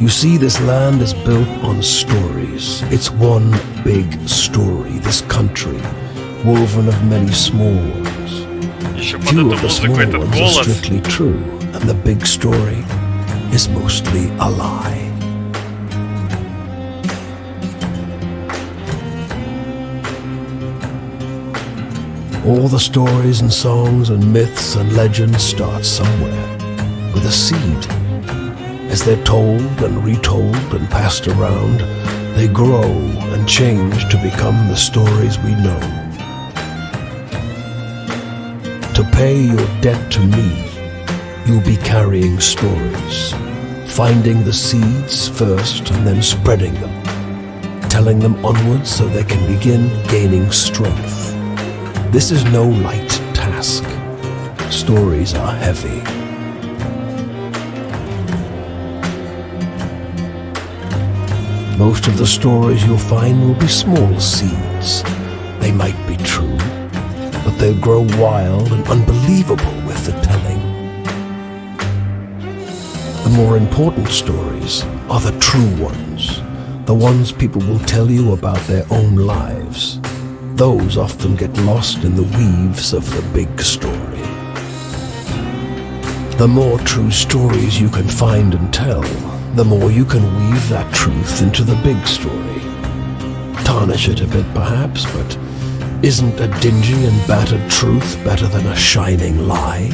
You see, this land is built on stories. It's one big story, this country, woven of many small ones. Еще под Few эту of the музыку small этот ones are голос. strictly true, and the big story is mostly a lie. All the stories and songs and myths and legends start somewhere, with a seed. As they're told and retold and passed around, they grow and change to become the stories we know. To pay your debt to me, you'll be carrying stories, finding the seeds first and then spreading them, telling them onwards so they can begin gaining strength. This is no light task. Stories are heavy. Most of the stories you'll find will be small seeds. They might be true, but they'll grow wild and unbelievable with the telling. The more important stories are the true ones, the ones people will tell you about their own lives. Those often get lost in the weaves of the big story. The more true stories you can find and tell, the more you can weave that truth into the big story. Tarnish it a bit perhaps, but isn't a dingy and battered truth better than a shining lie?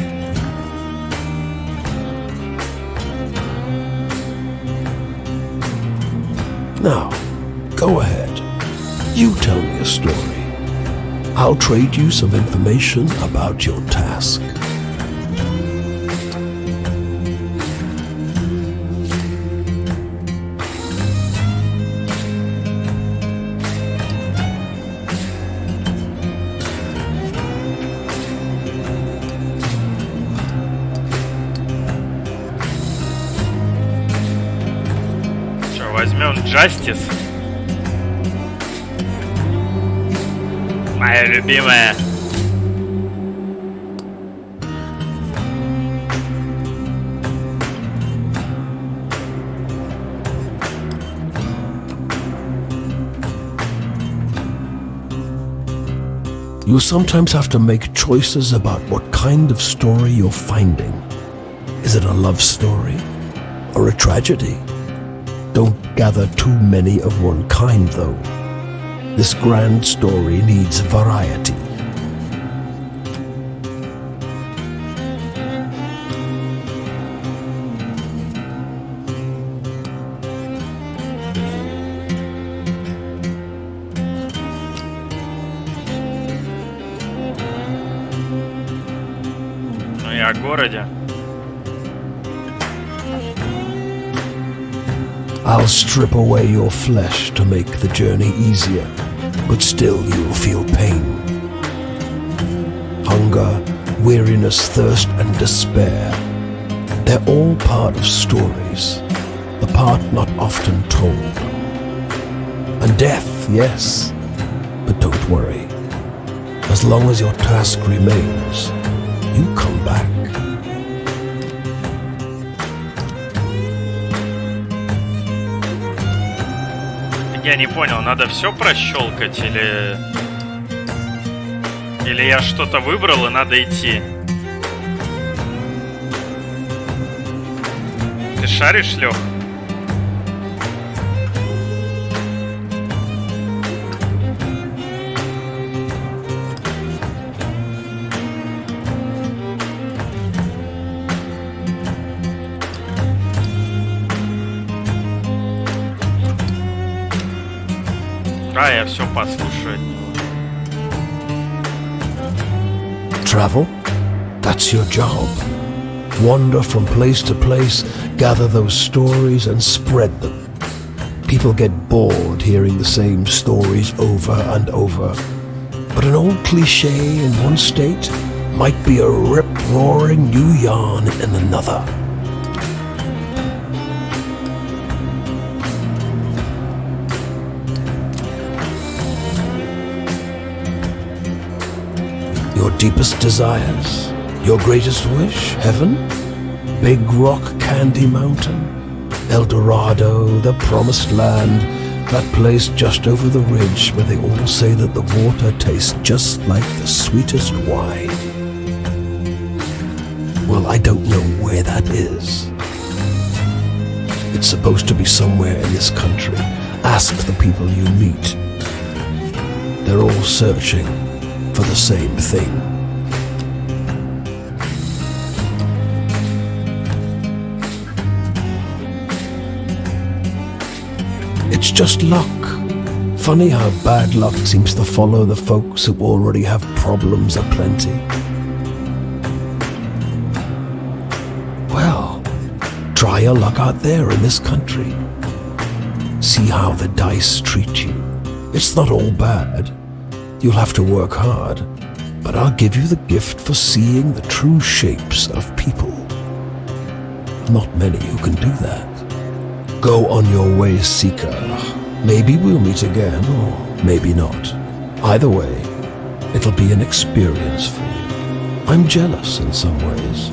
Now, go ahead. You tell me a story. I'll trade you some information about your task. Что, возьмем Justice? Моя любимая. You sometimes have to make choices about what kind of story you're finding. Is it a love story or a tragedy? Don't gather too many of one kind, though. This grand story needs variety. Ну и о городе. I'll strip away your flesh to make the journey easier, but still you'll feel pain. Hunger, weariness, thirst, and despair. They're all part of stories, the part not often told. And death, yes, but don't worry. As long as your task remains, you come back. Я не понял, надо все прощелкать или я что-то выбрал и надо идти? Ты шаришь, Лёх? Да, я все послушаю от него. Travel? That's your job. Wander from place to place, gather those stories and spread them. People get bored hearing the same stories over and over. But an old cliché in one state might be a rip-roaring new yarn in another. Your deepest desires, your greatest wish, heaven, big rock candy mountain, El Dorado, the promised land, that place just over the ridge where they all say that the water tastes just like the sweetest wine. Well, I don't know where that is. It's supposed to be somewhere in this country. Ask the people you meet. They're all searching for the same thing. It's just luck. Funny how bad luck seems to follow the folks who already have problems aplenty. Well, try your luck out there in this country. See how the dice treat you. It's not all bad. You'll have to work hard, but I'll give you the gift for seeing the true shapes of people. Not many who can do that. Go on your way, seeker. Maybe we'll meet again, or maybe not. Either way, it'll be an experience for you. I'm jealous in some ways.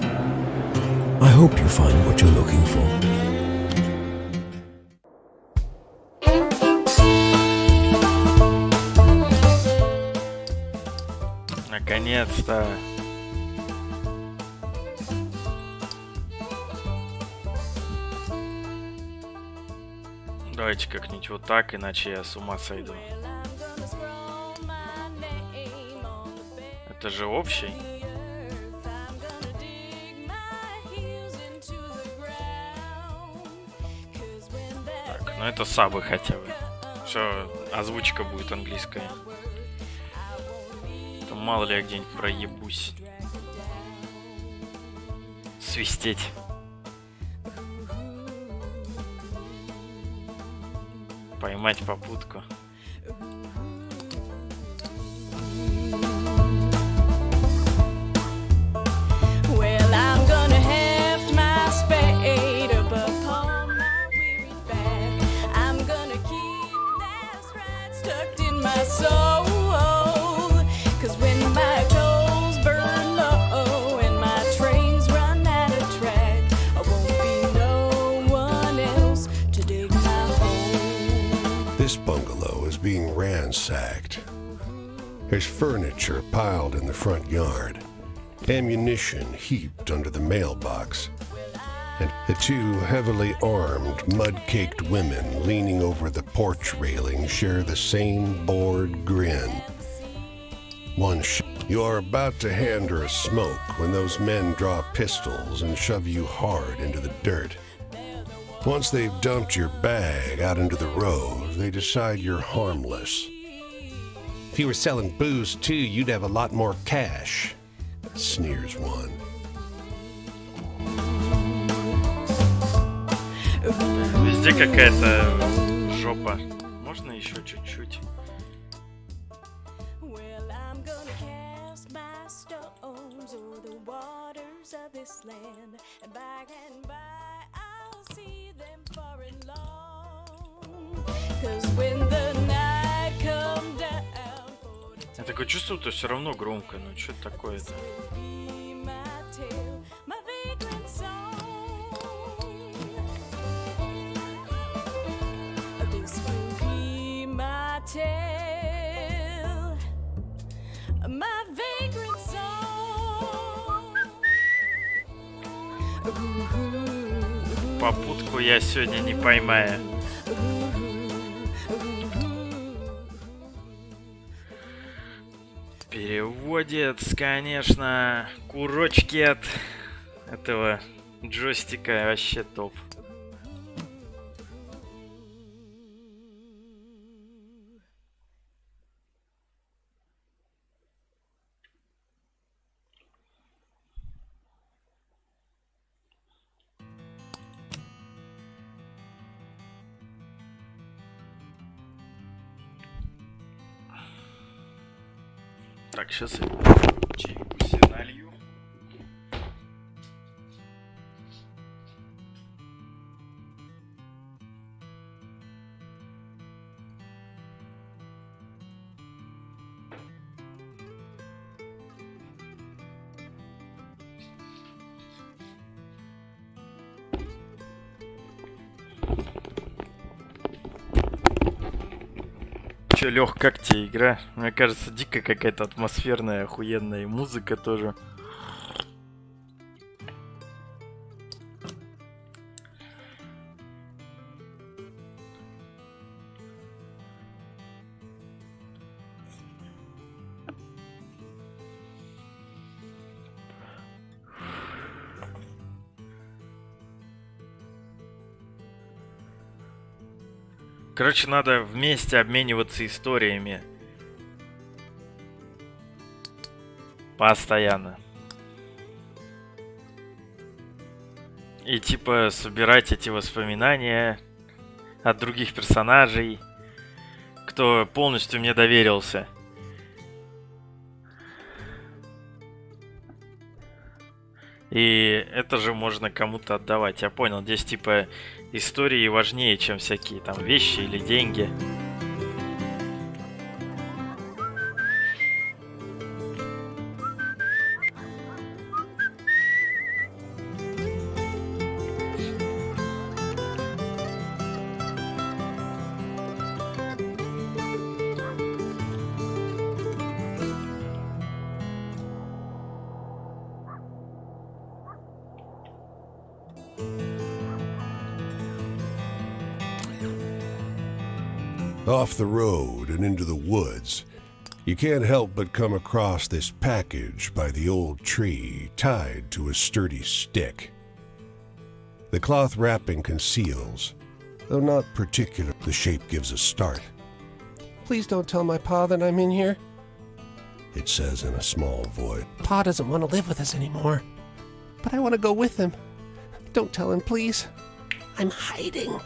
I hope you find what you're looking for. Наконец-то. Давайте как-нибудь вот так, иначе я с ума сойду. Это же общий. Так, ну это сабы хотя бы. Что озвучка будет английская. То мало ли я где-нибудь проебусь. Свистеть. Поймать попутку. Well, I'm gonna heft my spade up upon my weary back. I'm gonna keep that stride stuck in my soul. 'Cause when my coals burn low and my trains run out of track, I won't be no one else to dig my hole. This bungalow is being ransacked. There's furniture piled in the front yard, ammunition heaped under the mailbox, and the two heavily armed, mud-caked women leaning over the porch railing share the same bored grin. You're about to hand her a smoke when those men draw pistols and shove you hard into the dirt. Once they've dumped your bag out into the road, they decide you're harmless. If you were selling booze too, you'd have a lot more cash, sneers one. Везде какая-то жопа. Можно еще чуть-чуть? Well, I'm gonna cast my stones o'er the waters of this land, and by I'll see them far and long. 'Cause when the night come down, Я такое чувство, что все равно громко. Ну что это такое-то? be my tale, my vagrant song. This will be my tale, my vagrant song. Попутку я сегодня не поймаю. Переводец, конечно, курочки от этого джойстика вообще топ. Так, сейчас я чайку себе налью. Че, Лех, как тебе игра? Мне кажется, дико какая-то атмосферная, охуенная, и музыка тоже. Короче, надо вместе обмениваться историями. Постоянно. И типа собирать эти воспоминания от других персонажей, кто полностью мне доверился. И это же можно кому-то отдавать. Я понял, здесь типа истории важнее, чем всякие там вещи или деньги. Off the road and into the woods, you can't help but come across this package by the old tree tied to a sturdy stick. The cloth wrapping conceals, though not particular, the shape gives a start. Please don't tell my pa that I'm in here. It says in a small voice. Pa doesn't want to live with us anymore. But I want to go with him. Don't tell him, please. I'm hiding.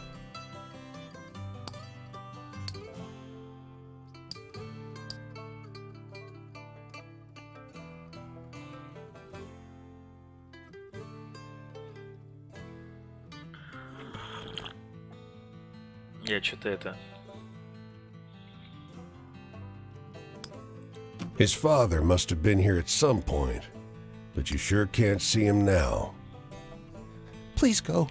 Я что-то это... His father must have been here at some point, but you sure can't see him now. Please go.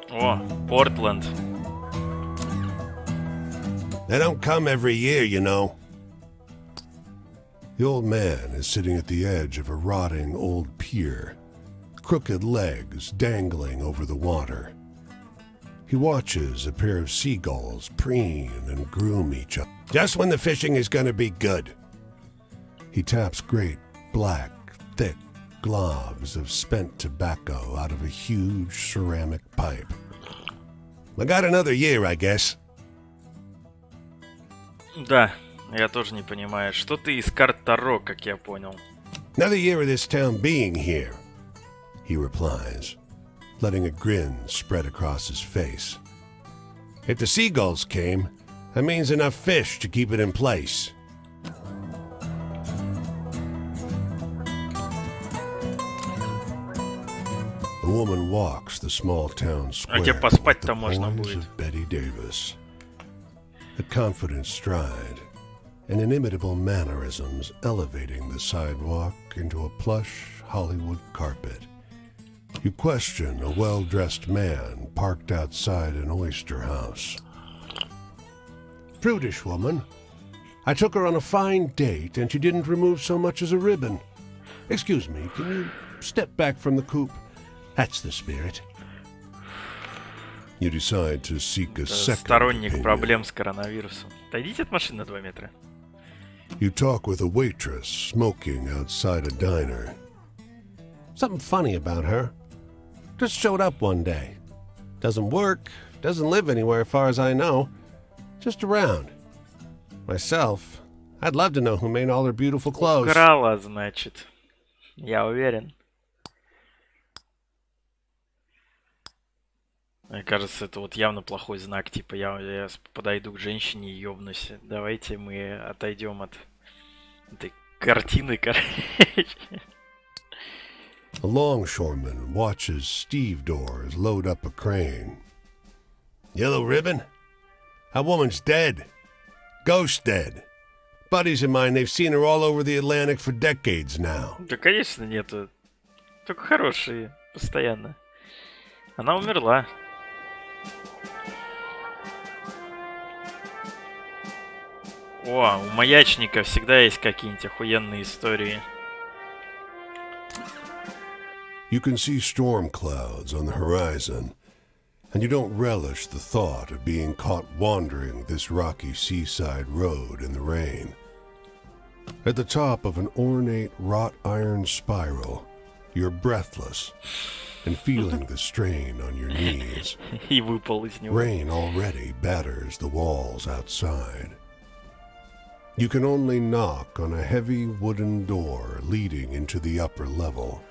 О, Портленд. They don't come every year, you know. The old man is sitting at the edge of a rotting old pier, crooked legs dangling over the water. He watches a pair of seagulls preen and groom each other, just when the fishing is going to be good. He taps great, black, thick globs of spent tobacco out of a huge ceramic pipe. I got another year, I guess. Да, я тоже не понимаю. Что ты из карт Таро, как я понял. Another year of this town being here, he replies, letting a grin spread across his face. If the seagulls came, that means enough fish to keep it in place. A woman walks the small town square тебе with поспать-то the можно poise будет. of Betty Davis. A confident stride and inimitable mannerisms elevating the sidewalk into a plush Hollywood carpet. You question a well-dressed man parked outside an oyster house. Prudish woman. I took her on a fine date and she didn't remove so much as a ribbon. Excuse me, can you step back from the coupe? That's the spirit. You decide to seek a second Сторонник opinion. проблем с коронавирусом. Отойдите от машины на 2 метра. You talk with a waitress smoking outside a diner. Something funny about her. Just showed up one day. Doesn't work, doesn't live anywhere far as I know. Just around. Myself, I'd love to know who made all her beautiful clothes. Украла, значит. Я уверен. Мне кажется, это вот явно плохой знак. Типа, я подойду к женщине и ёбнусь. Давайте мы отойдем от Ты картины, короче. A longshoreman watches stevedores load up a crane. Yellow ribbon? That woman's dead. Ghost dead. Buddies of mine, they've seen her all over the Atlantic for decades now. Да, конечно, нету. Только хорошие, постоянно. Она умерла. О, у маячника всегда есть какие-нибудь охуенные истории. You can see storm clouds on the horizon, and you don't relish the thought of being caught wandering this rocky seaside road in the rain. At the top of an ornate wrought iron spiral, you're breathless and feeling the strain on your knees. И выпал из него. Rain already batters the walls outside. You can only knock on a heavy wooden door leading into the upper level.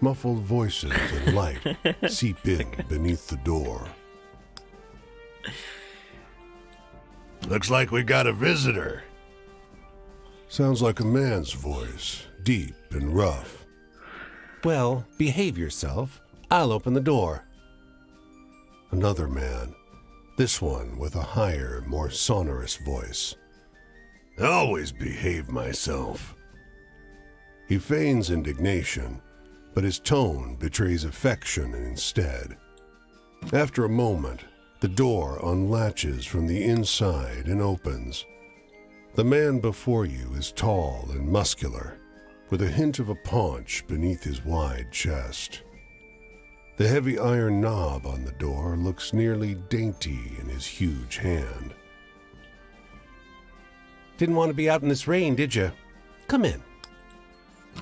Muffled voices and light seep in beneath the door. Looks like we got a visitor. Sounds like a man's voice, deep and rough. Well, behave yourself. I'll open the door. Another man, this one with a higher, more sonorous voice. I always behave myself. He feigns indignation, but his tone betrays affection instead. After a moment, the door unlatches from the inside and opens. The man before you is tall and muscular, with a hint of a paunch beneath his wide chest. The heavy iron knob on the door looks nearly dainty in his huge hand. Didn't want to be out in this rain, did you? Come in.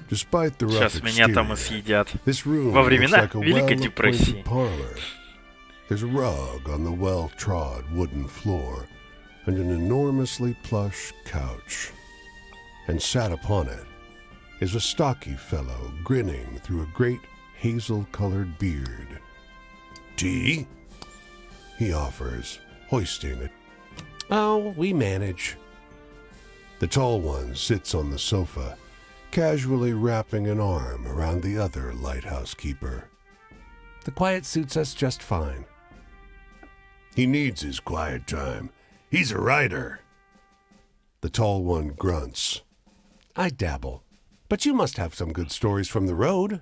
Despite the rough Сейчас меня там и exterior, съедят. this room Во looks времена like a Великой депрессии. well-appointed parlor. There's a rug on the well-trod wooden floor and an enormously plush couch. And sat upon it is a stocky fellow grinning through a great hazel-colored beard. Tea? He offers, hoisting it. Oh, we manage. The tall one sits on the sofa, casually wrapping an arm around the other lighthouse keeper. The quiet suits us just fine. He needs his quiet time. He's a writer. The tall one grunts. I dabble, but you must have some good stories from the road.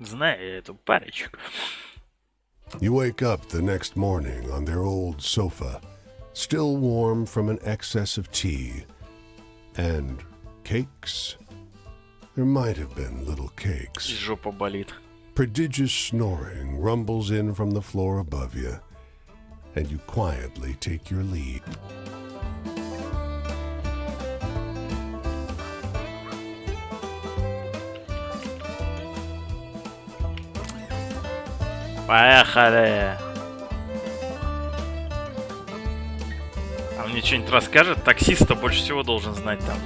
Знаю эту парочку. You wake up the next morning on their old sofa, still warm from an excess of tea. And cakes? There might have been little И cakes. жопа болит. Prodigious snoring rumbles in from the floor above you, and you quietly take your leave. Поехали! А мне что-нибудь расскажет? Таксист-то больше всего должен знать там.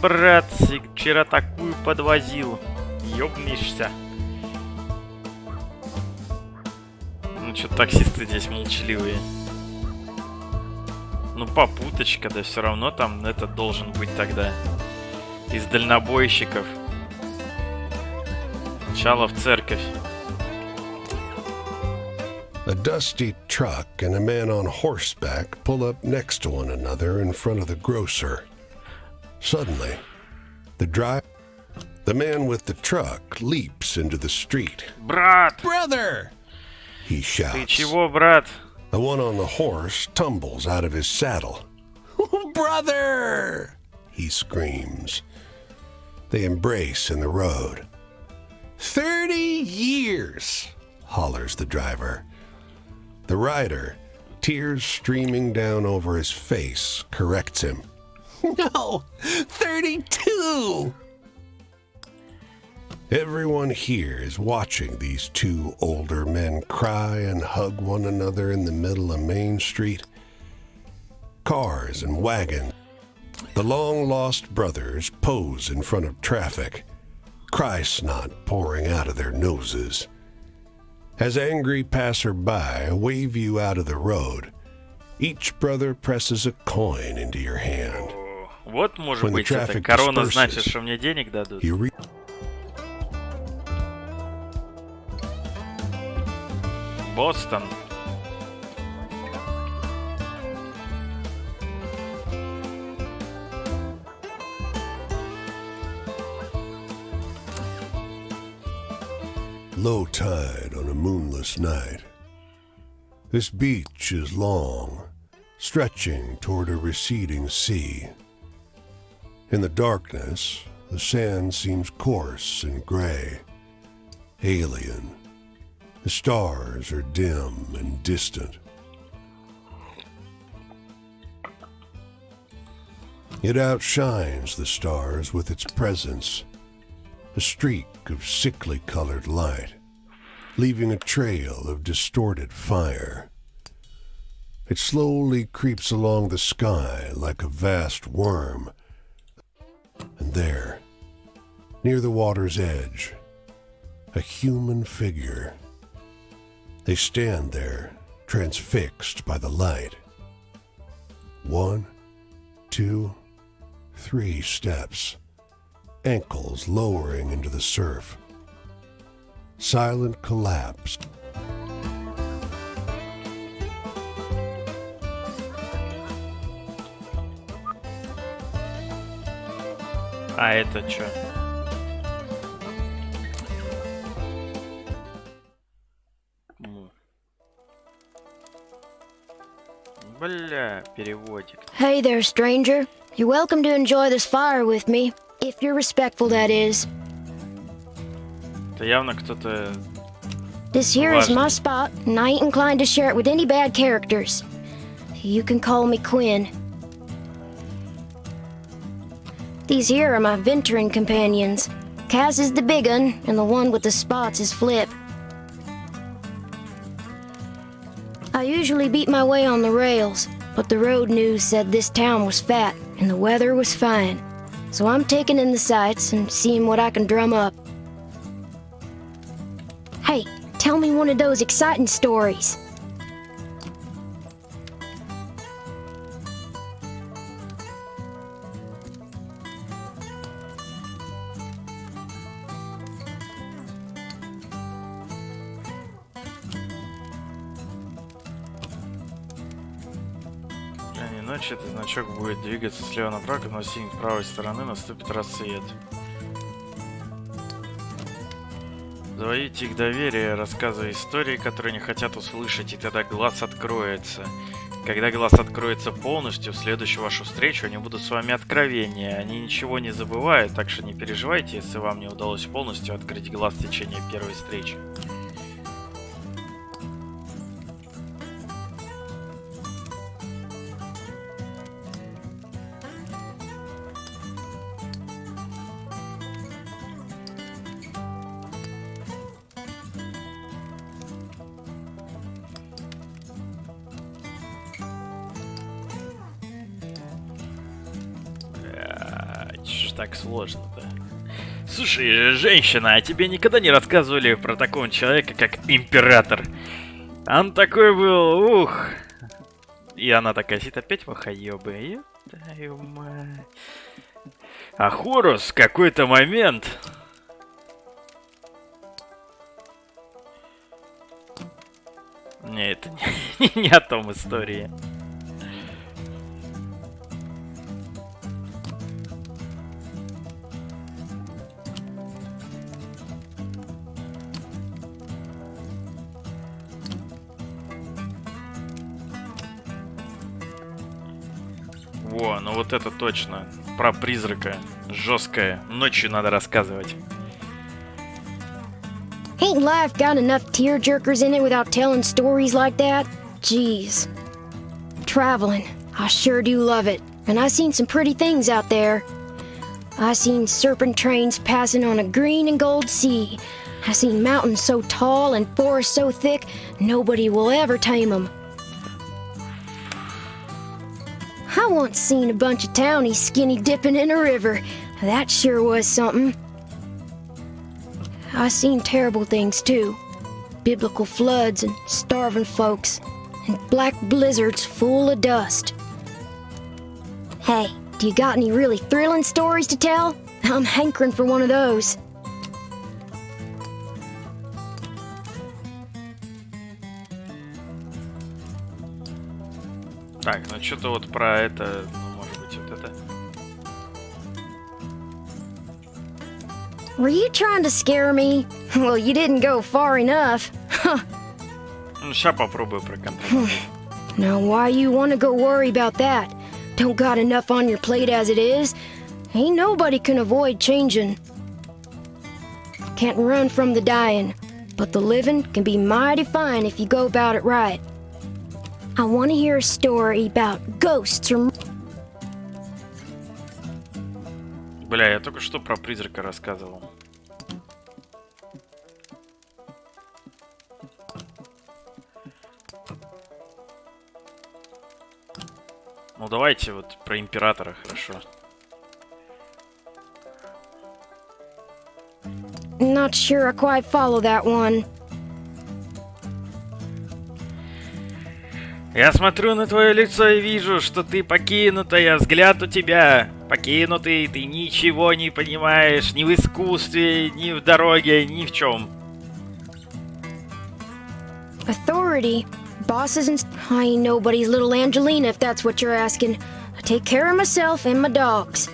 Брат, вчера такую подвозил. Ёбнешься. Ну, что-то таксисты здесь молчаливые. Ну, попуточка, да все равно там этот должен быть тогда. Из дальнобойщиков. Сначала в церковь. A dusty truck and a man on horseback pull up next to one another in front of the grocer. Suddenly, the man with the truck leaps into the street. Брат! Brother! He Ты shouts. чего, брат? The one on the horse tumbles out of his saddle. Brother! He screams. They embrace in the road. 30 years! Hollers the driver. The rider, tears streaming down over his face, corrects him. No, 32! Everyone here is watching these two older men cry and hug one another in the middle of Main Street. Cars and wagons. The long-lost brothers pose in front of traffic, cry snot pouring out of their noses. As angry passerby wave you out of the road, Each brother presses a coin into your hand. Вот, может When the быть, это traffic корона значит, disperses, что мне денег дадут. You Бостон. Low tide on a moonless night. This beach is long, stretching toward a receding sea. In the darkness, the sand seems coarse and gray, alien. The stars are dim and distant. It outshines the stars with its presence, a streak of sickly colored light, leaving a trail of distorted fire. It slowly creeps along the sky like a vast worm. And there, near the water's edge, a human figure. They stand there, transfixed by the light. 1, 2, 3 steps, ankles lowering into the surf. Silent collapse. А это чё? Бля, переводик. Hey there, stranger. You're welcome to enjoy this fire with me, if you're respectful, that is. Это явно кто-то... This here is my Важный. spot, and I ain't inclined to share it with any bad characters. You can call me Quinn. These here are my venturing companions. Kaz is the big un, and the one with the spots is Flip. I usually beat my way on the rails, but the road news said this town was fat, and the weather was fine. So I'm taking in the sights and seeing what I can drum up. Hey, tell me one of those exciting stories. Ночи этот значок будет двигаться слева направо, но с правой стороны наступит рассвет. Завоите их доверие, рассказывая истории, которые не хотят услышать, и тогда глаз откроется. Когда глаз откроется полностью, в следующую вашу встречу они будут с вами откровения. Они ничего не забывают, так что не переживайте, если вам не удалось полностью открыть глаз в течение первой встречи. Так сложно-то. Слушай, женщина, а тебе никогда не рассказывали про такого человека, как император? Он такой был, ух. И она такая сидит опять вахаёбы. Твою мать. А Хорус в какой-то момент... Не, это не о том истории. Во, ну вот это точно. Про призрака. Жесткое. Ночью надо рассказывать. Ain't life got enough tearjerkers in it without telling stories like that? Jeez. Traveling. I sure do love it. And I seen some pretty things out there. I seen serpent trains passing on a green and gold sea. I seen mountains so tall and forests so thick, nobody will ever tame them. I once seen a bunch of townies skinny dipping in a river. That sure was something. I seen terrible things too. Biblical floods and starving folks. and black blizzards full of dust. Hey, do you got any really thrilling stories to tell? I'm hankering for one of those. Так, ну что-то вот про это, ну, может быть, вот это. Were you trying to scare me? Well, you didn't go far enough. Ну, ща попробую проконтролировать. Now, why you want to go worry about that? Don't got enough on your plate as it is. Ain't nobody can avoid changing. Can't run from the dying, but the living can be mighty fine if you go about it right. I want to hear a story about ghosts or... Бля, я только что про призрака рассказывал. Ну давайте вот про императора, хорошо. Not sure I quite follow that one. Я смотрю на твое лицо и вижу, что ты покинутая, взгляд у тебя покинутый, ты ничего не понимаешь ни в искусстве, ни в дороге, ни в чем. Authority, bosses and... I ain't nobody's little Angelina if that's what you're asking. I take care of myself and my dogs.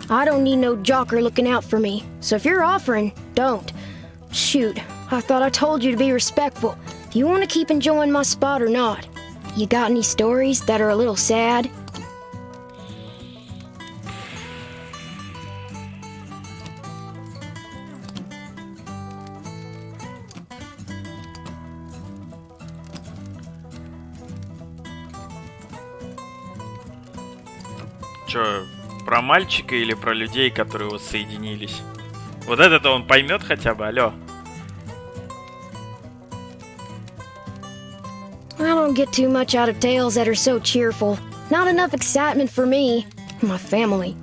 I don't need no jocker looking out for me, so if you're offering, don't. Shoot, I thought I told you to be respectful. If you want to keep enjoying my spot or not. You got any stories that are a little sad? Чё, про мальчика или про людей, которые воссоединились? Вот это-то он поймет хотя бы, алло. I don't get too much out of tales that are so cheerful. Not enough excitement for me, my family.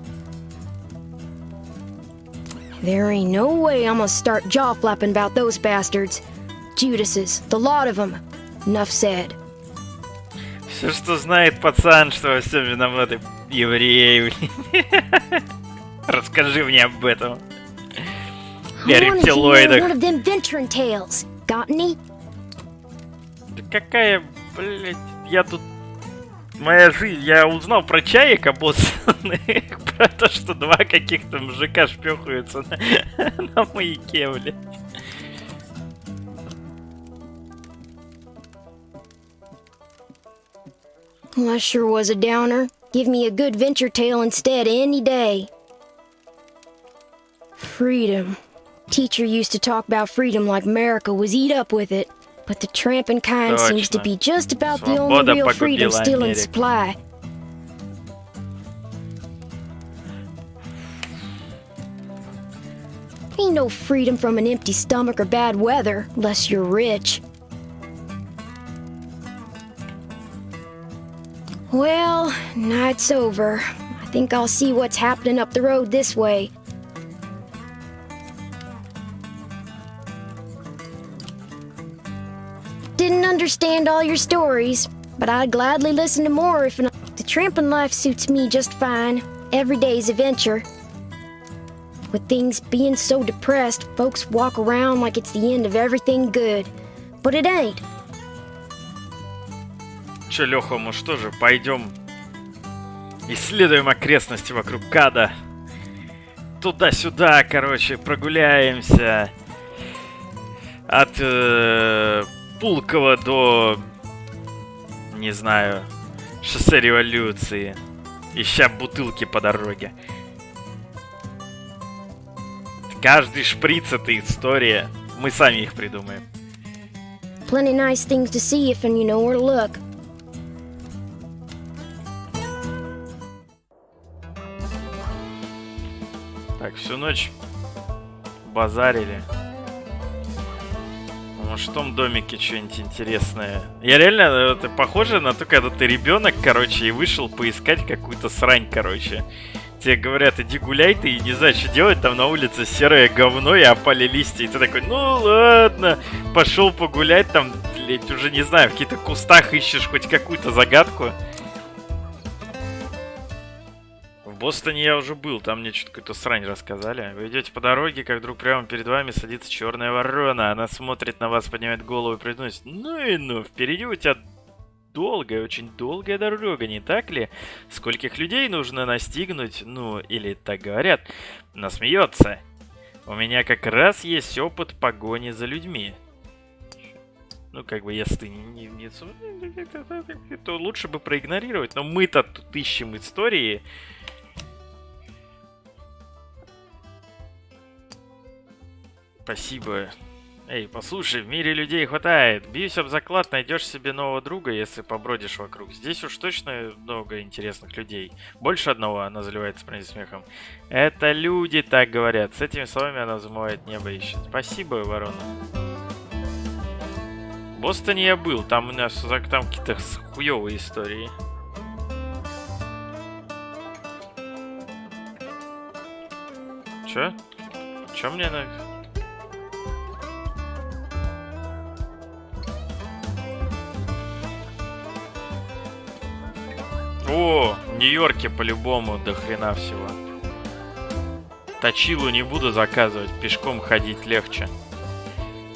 There ain't no way I'm gonna start jaw-flapping about those bastards. Judases, the lot of them. Enough said. Все, что знает пацан, что во всем виноваты евреи. Расскажи мне об этом. I wanna hear one Рептилоидах. of them venturing tales. Got any? Да какая, блять, я тут... Моя жизнь, я узнал про чаек обоссанных, про то, что два каких-то мужика шпёхаются на маяке, блядь. Well, that sure was a downer. Give me a good venture tale instead any day. Freedom. Teacher used to talk about freedom like America was eat up with it. But the tramping kind seems to be just about the only real freedom still in supply. Ain't no freedom from an empty stomach or bad weather, unless you're rich. Well, night's over. I think I'll see what's happening up the road this way. Didn't understand all your stories, but I'd gladly listen to more if... The tramping life suits me just fine. Every day's a venture. With things being so depressed, folks walk around like it's the end of everything good. But it ain't. Чё, Лёха, мы что же, пойдем исследуем окрестности вокруг Када. Туда-сюда, короче, прогуляемся. От Пулково до, не знаю, шоссе революции. Ища бутылки по дороге. Каждый шприц — это история. Мы сами их придумаем. Plenty nice things to see if and you know where to look. Так, всю ночь базарили. Может, в том домике что-нибудь интересное. Я реально, это похоже на то, когда ты ребенок, короче, и вышел поискать какую-то срань, короче. тебе говорят, иди гуляй, ты и не знаешь, что делать, там на улице серое говно и опали листья, и ты такой, ну ладно, пошел погулять, там, блядь, уже не знаю, в каких-то кустах ищешь хоть какую-то загадку. В Бостоне я уже был, там мне что-то какую-то срань рассказали. Вы идете по дороге, как вдруг прямо перед вами садится черная ворона. Она смотрит на вас, поднимает голову и произносит: ну и ну, впереди у тебя долгая, очень долгая дорога, не так ли? Скольких людей нужно настигнуть, ну, или так говорят. Она смеется. У меня как раз есть опыт погони за людьми. Ну, как бы, если ты не то лучше бы проигнорировать. Но мы-то тут ищем истории. Спасибо. Эй, послушай, в мире людей хватает. Бьюсь об заклад, найдешь себе нового друга, если побродишь вокруг. Здесь уж точно много интересных людей. Больше одного, она заливается с смехом. Это люди так говорят. С этими словами она взмывает небо и ищет. Спасибо, ворона. В Бостоне я был, там у нас там какие-то хуёвые истории. Чё? Чё мне на... О, в Нью-Йорке по-любому до хрена всего. Точилу не буду заказывать, пешком ходить легче.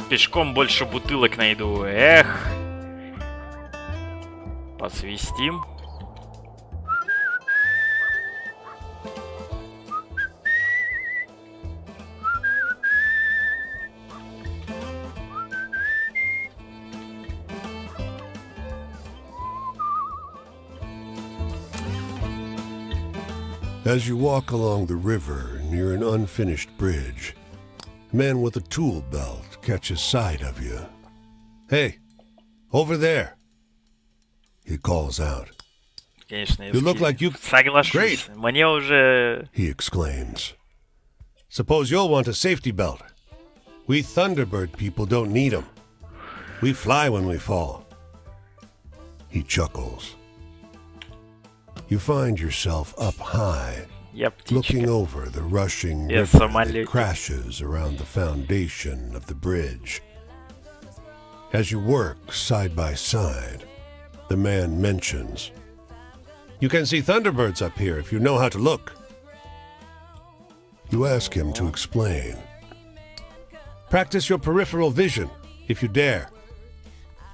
Пешком больше бутылок найду. Эх. Посвистим. As you walk along the river near an unfinished bridge, a man with a tool belt catches sight of you. Hey, over there, he calls out. Конечно, You look like you... Соглашусь. Great. Мне уже... He exclaims. Suppose you'll want a safety belt. We Thunderbird people don't need them. We fly when we fall. He chuckles. You find yourself up high, Я looking птичка. over the rushing Я river самолетик. that crashes around the foundation of the bridge. As you work side by side, the man mentions, "You can see Thunderbirds up here if you know how to look." You ask him to explain. Practice your peripheral vision, if you dare.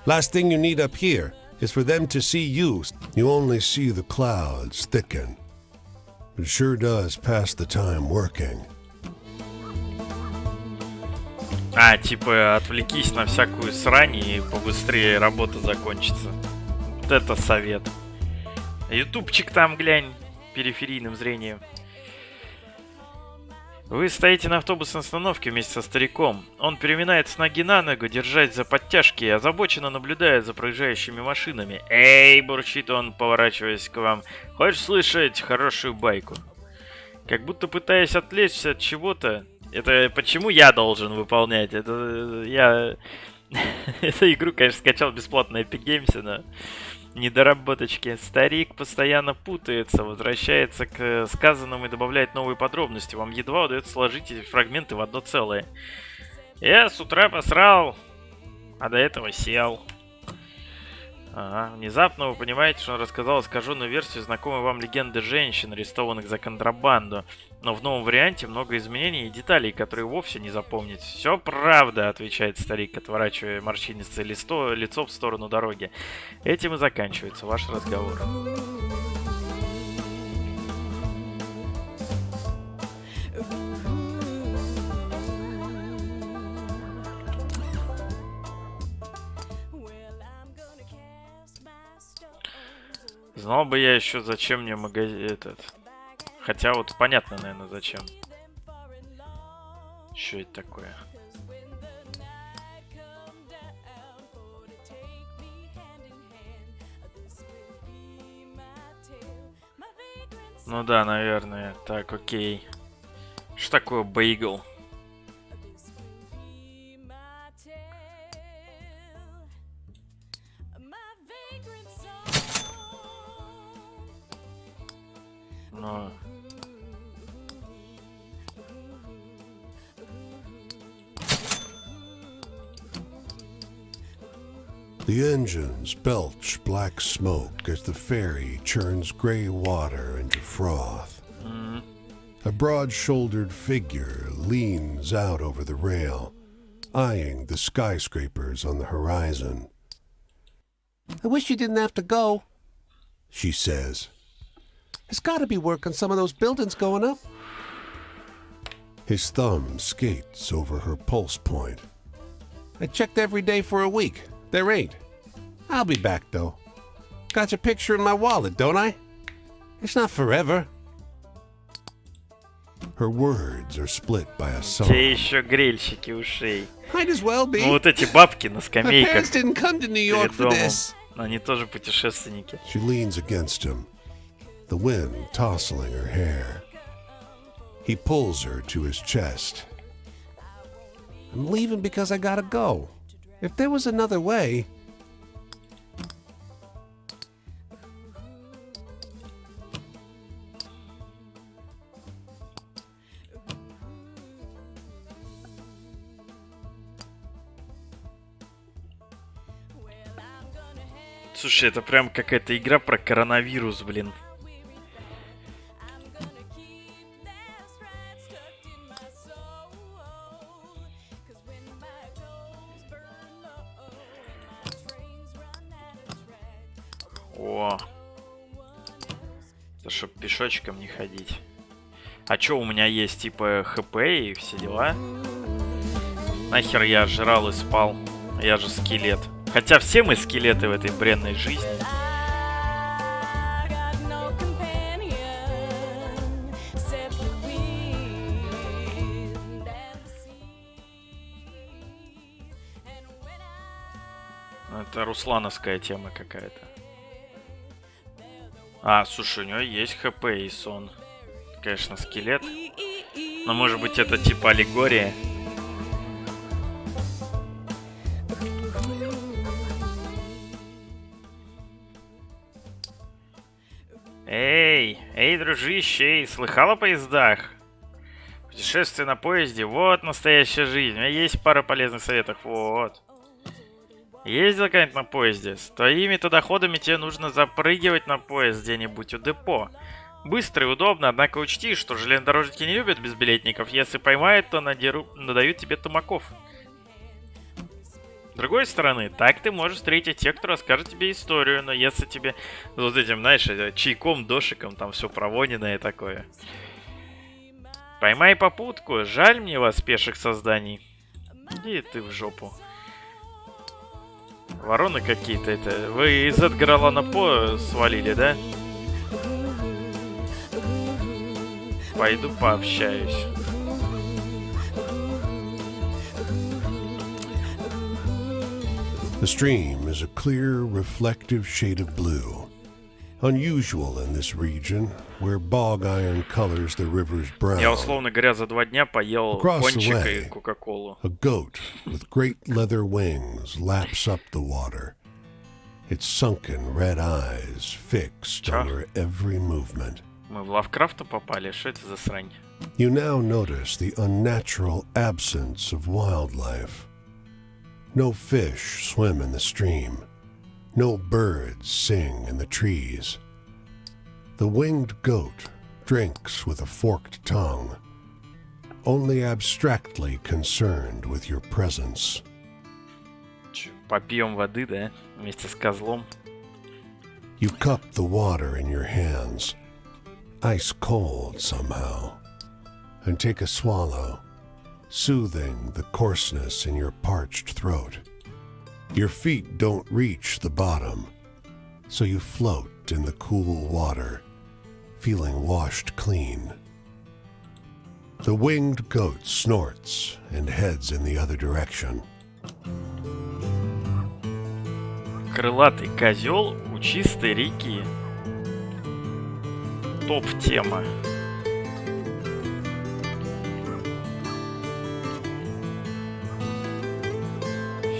Last thing you need up here is for them to see you. You only see the clouds thicken. It sure does pass the time working. А, типа, отвлекись на всякую срань и побыстрее работа закончится. Вот это совет. Ютубчик там глянь, периферийным зрением. Вы стоите на автобусной остановке вместе со стариком. Он переминает с ноги на ногу, держась за подтяжки, и озабоченно наблюдает за проезжающими машинами. «Эй!» — бурчит он, поворачиваясь к вам. «Хочешь слышать хорошую байку?» Как будто пытаясь отвлечься от чего-то. Это почему я должен выполнять? Это я... Эту игру, конечно, скачал бесплатно на Epic Games, но... Недоработочки. Старик постоянно путается, возвращается к сказанному и добавляет новые подробности. Вам едва удается сложить эти фрагменты в одно целое. Я с утра посрал, а до этого сел. Ага. Внезапно вы понимаете, что он рассказал искаженную версию знакомой вам легенды женщин, арестованных за контрабанду. Но в новом варианте много изменений и деталей, которые вовсе не запомнить. «Все правда», — отвечает старик, отворачивая морщинистое лицо в сторону дороги. Этим и заканчивается ваш разговор. Знал бы я еще, зачем мне магазин этот. Хотя вот понятно, наверное, зачем. Что это такое? Ну да, наверное. Так, окей. Что такое бейгл? Ну, The engines belch black smoke as the ferry churns gray water into froth. A broad-shouldered figure leans out over the rail, eyeing the skyscrapers on the horizon. I wish you didn't have to go, She says. There's gotta be work on some of those buildings going up. His thumb skates over her pulse point. I checked every day for a week. There ain't. I'll be back, though. Got your picture in my wallet, don't I? It's not forever. Her words are split by a Те song. еще грельщики ушей. Might as well be. Ну вот эти бабки на My скамейках parents didn't come to New York перед for домом. this. Они тоже путешественники. She leans against him, the wind tousling her hair. He pulls her to his chest. I'm leaving because I gotta go. If there was another way... Слушай, это прям какая-то игра про коронавирус, блин. О, это чтоб пешочком не ходить. А чё у меня есть, типа, хп и все дела? Нахер я жрал и спал? Я же скелет. Хотя все мы скелеты в этой бренной жизни. I got no companion except the wind and the sea. And when Это руслановская тема какая-то. А, слушай, у него есть хп и сон. Конечно, скелет. Но может быть это типа аллегория. Эй, дружище, эй, слыхал о поездах? Путешествие на поезде, вот настоящая жизнь. У меня есть пара полезных советов, вот. Ездил когда-нибудь на поезде? С твоими доходами тебе нужно запрыгивать на поезд где-нибудь у депо. Быстро и удобно, однако учти, что железнодорожники не любят безбилетников. Если поймают, то надают тебе тумаков. С другой стороны, так ты можешь встретить тех, кто расскажет тебе историю, но если тебе вот этим, знаешь, чайком, дошиком, там все провоненное такое. Поймай попутку, жаль мне вас, пеших созданий. Иди ты в жопу. Вороны какие-то это. Вы из Эдгара на По свалили, да? Пойду пообщаюсь. The stream is a clear, reflective shade of blue, unusual in this region, where bog iron colors the river's brown. Я, условно говоря, за 2 дня поел Across the пончика way, и кока-колу. A goat with great leather wings laps up the water, its sunken red eyes fixed on your every movement. Мы в Лавкрафта попали? Что это за срань? You now notice the unnatural absence of wildlife. No fish swim in the stream. No birds sing in the trees. The winged goat drinks with a forked tongue, only abstractly concerned with your presence. Чё, попьем воды, да? Вместе с козлом. You cup the water in your hands, ice cold somehow, and take a swallow, soothing the coarseness in your parched throat. Your feet don't reach the bottom, so you float in the cool water, feeling washed clean. The winged goat snorts and heads in the other direction. Крылатый козел у чистой реки. Топ-тема.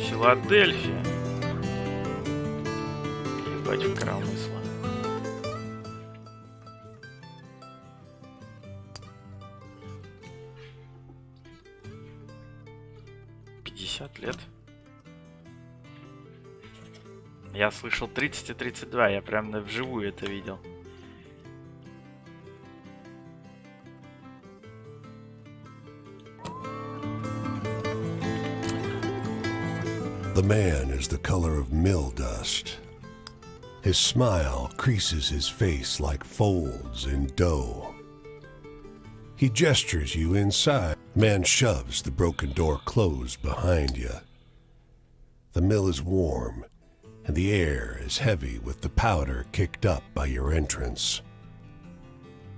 Филадельфия. Ебать в коромысло. «50 лет». Я слышал 30 и 32, я прям вживую это видел. The man is the color of mill dust. His smile creases his face like folds in dough. He gestures you inside. Man shoves the broken door closed behind you. The mill is warm, and the air is heavy with the powder kicked up by your entrance.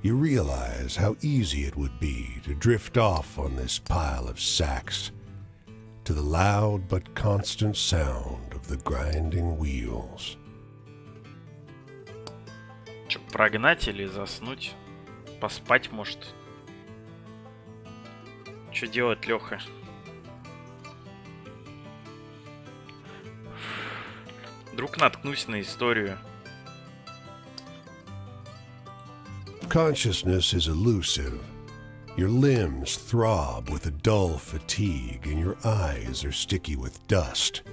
You realize how easy it would be to drift off on this pile of sacks, to the loud but constant sound of the grinding wheels. Чё, прогнать или заснуть? Поспать, может? Что делать, Лёха? Вдруг наткнусь на историю. Consciousness is elusive. Your limbs throb with a dull fatigue, and your eyes are sticky with dust.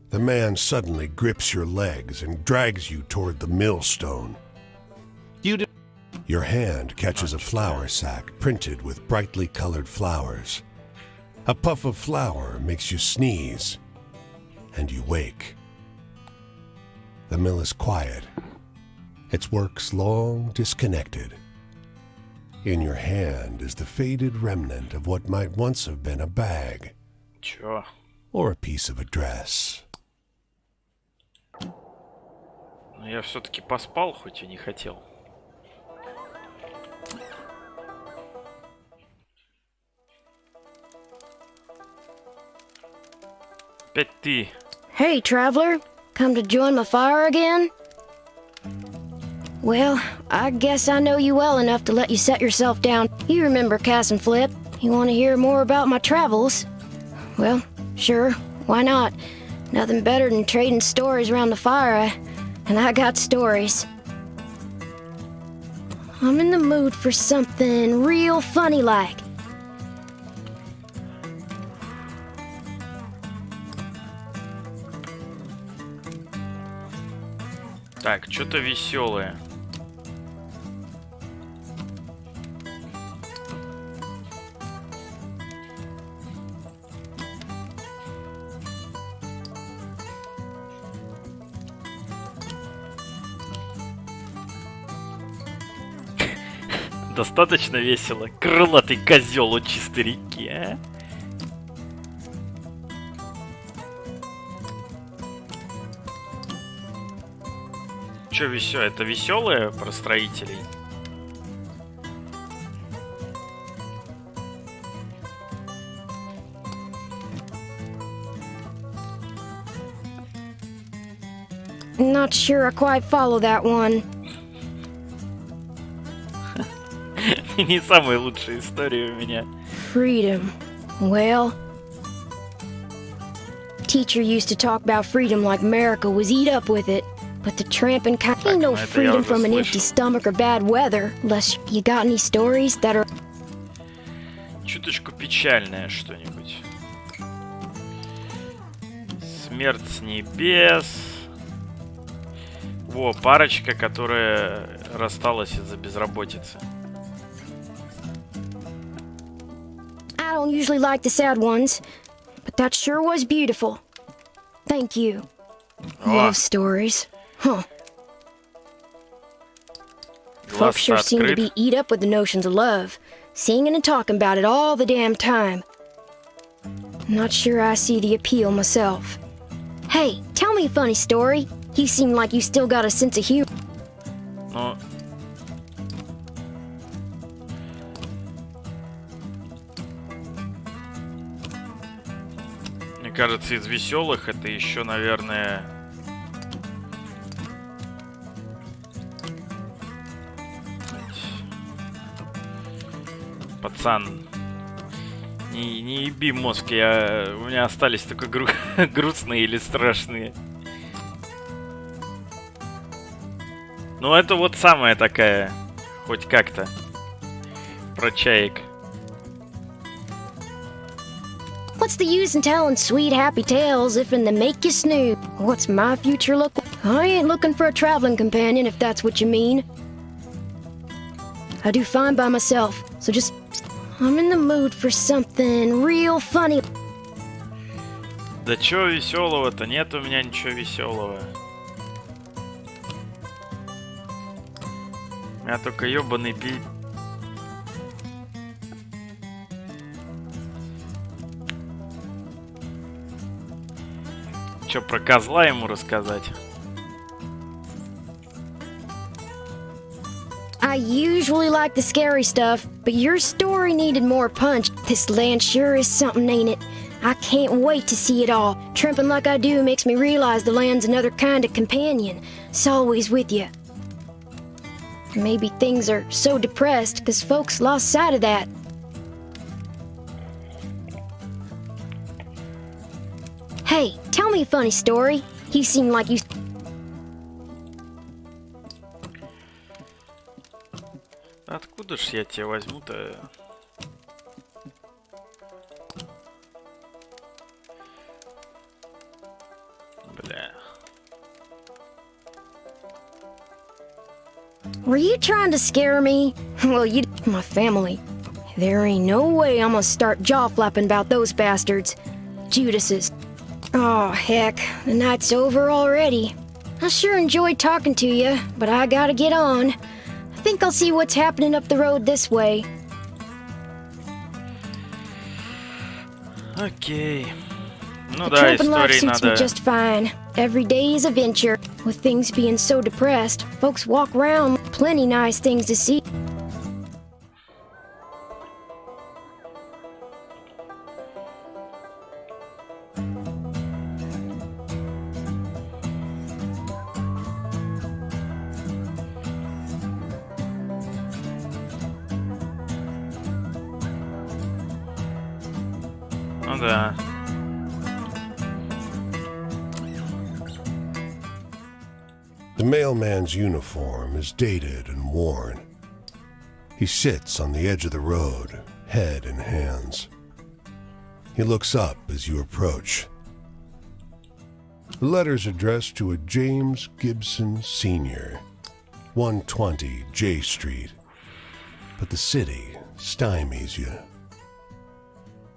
The man suddenly grips your legs and drags you toward the millstone. Your hand catches a flour sack printed with brightly colored flowers. A puff of flour makes you sneeze, and you wake. The mill is quiet. Its works long disconnected. In your hand is the faded remnant of what might once have been a bag. Чё? Or a piece of a dress. Но я все-таки поспал, хоть и не хотел. Опять ты. Hey, traveler. Come to join my fire again? Well, I guess I know you well enough to let you set yourself down. You remember Cass and Flip. You want to hear more about my travels? Well, sure, why not? Nothing better than trading stories around the fire, and I got stories. I'm in the mood for something real funny like. Так, что-то веселое. Достаточно весело. Крылатый козел у чистой реки, а? Чё веселое? Это веселое про строителей? Not sure I quite follow that one. Не самые лучшие истории у меня. Freedom. Well, teacher used to talk about freedom like America was eat up with it. But the tramping kind ain't no freedom from an empty stomach or bad weather, unless you got any stories that are... Чуточку печальное что-нибудь. Смерть с небес. Во, парочка, которая рассталась из-за безработицы. I don't usually like the sad ones, but that sure was beautiful. Thank you. Love stories. Huh. Folks sure seem to be eat up with the notions of love, singing and talking about it all the damn time. Not sure I see the appeal myself. Hey, tell me a funny story. You seem like you still got a sense of humor. Ну... Мне кажется, из веселых это еще, наверное... Пацан, не еби мозг, у меня остались только грустные или страшные. Ну это вот самая такая, хоть как-то, про чаек. What's the use in telling sweet happy tales if in they make you snooze? What's my future look like? I ain't looking for a traveling companion if that's what you mean. I do fine by myself, so just... I'm in the mood for something real funny. Да чё веселого-то? Нет у меня ничего веселого. У меня только ёбаный пи... Чё, про козла ему рассказать? I usually like the scary stuff, but your story needed more punch. This land sure is something, ain't it? I can't wait to see it all. Tramping like I do makes me realize the land's another kind of companion. It's always with you. Maybe things are so depressed because folks lost sight of that. Hey, tell me a funny story. You seem like you... Откуда ж я тебя возьму-то? Бля. Were you trying to scare me? Well, you... my family. There ain't no way I'm gonna start jaw-flapping about those bastards. Judases. Oh, heck. The night's over already. I sure enjoyed talking to you, but I gotta get on. I think I'll see what's happening up the road this way. Окей. Ну The да, tramping life истории suits me надо... just fine. Every day is a venture. With things being so depressed, folks walk around with plenty nice things to see. Ну да. The mailman's uniform is dated and worn. He sits on the edge of the road, head in hands. He looks up as you approach. The letter's addressed to a James Gibson Sr., 120 J Street. But the city stymies you.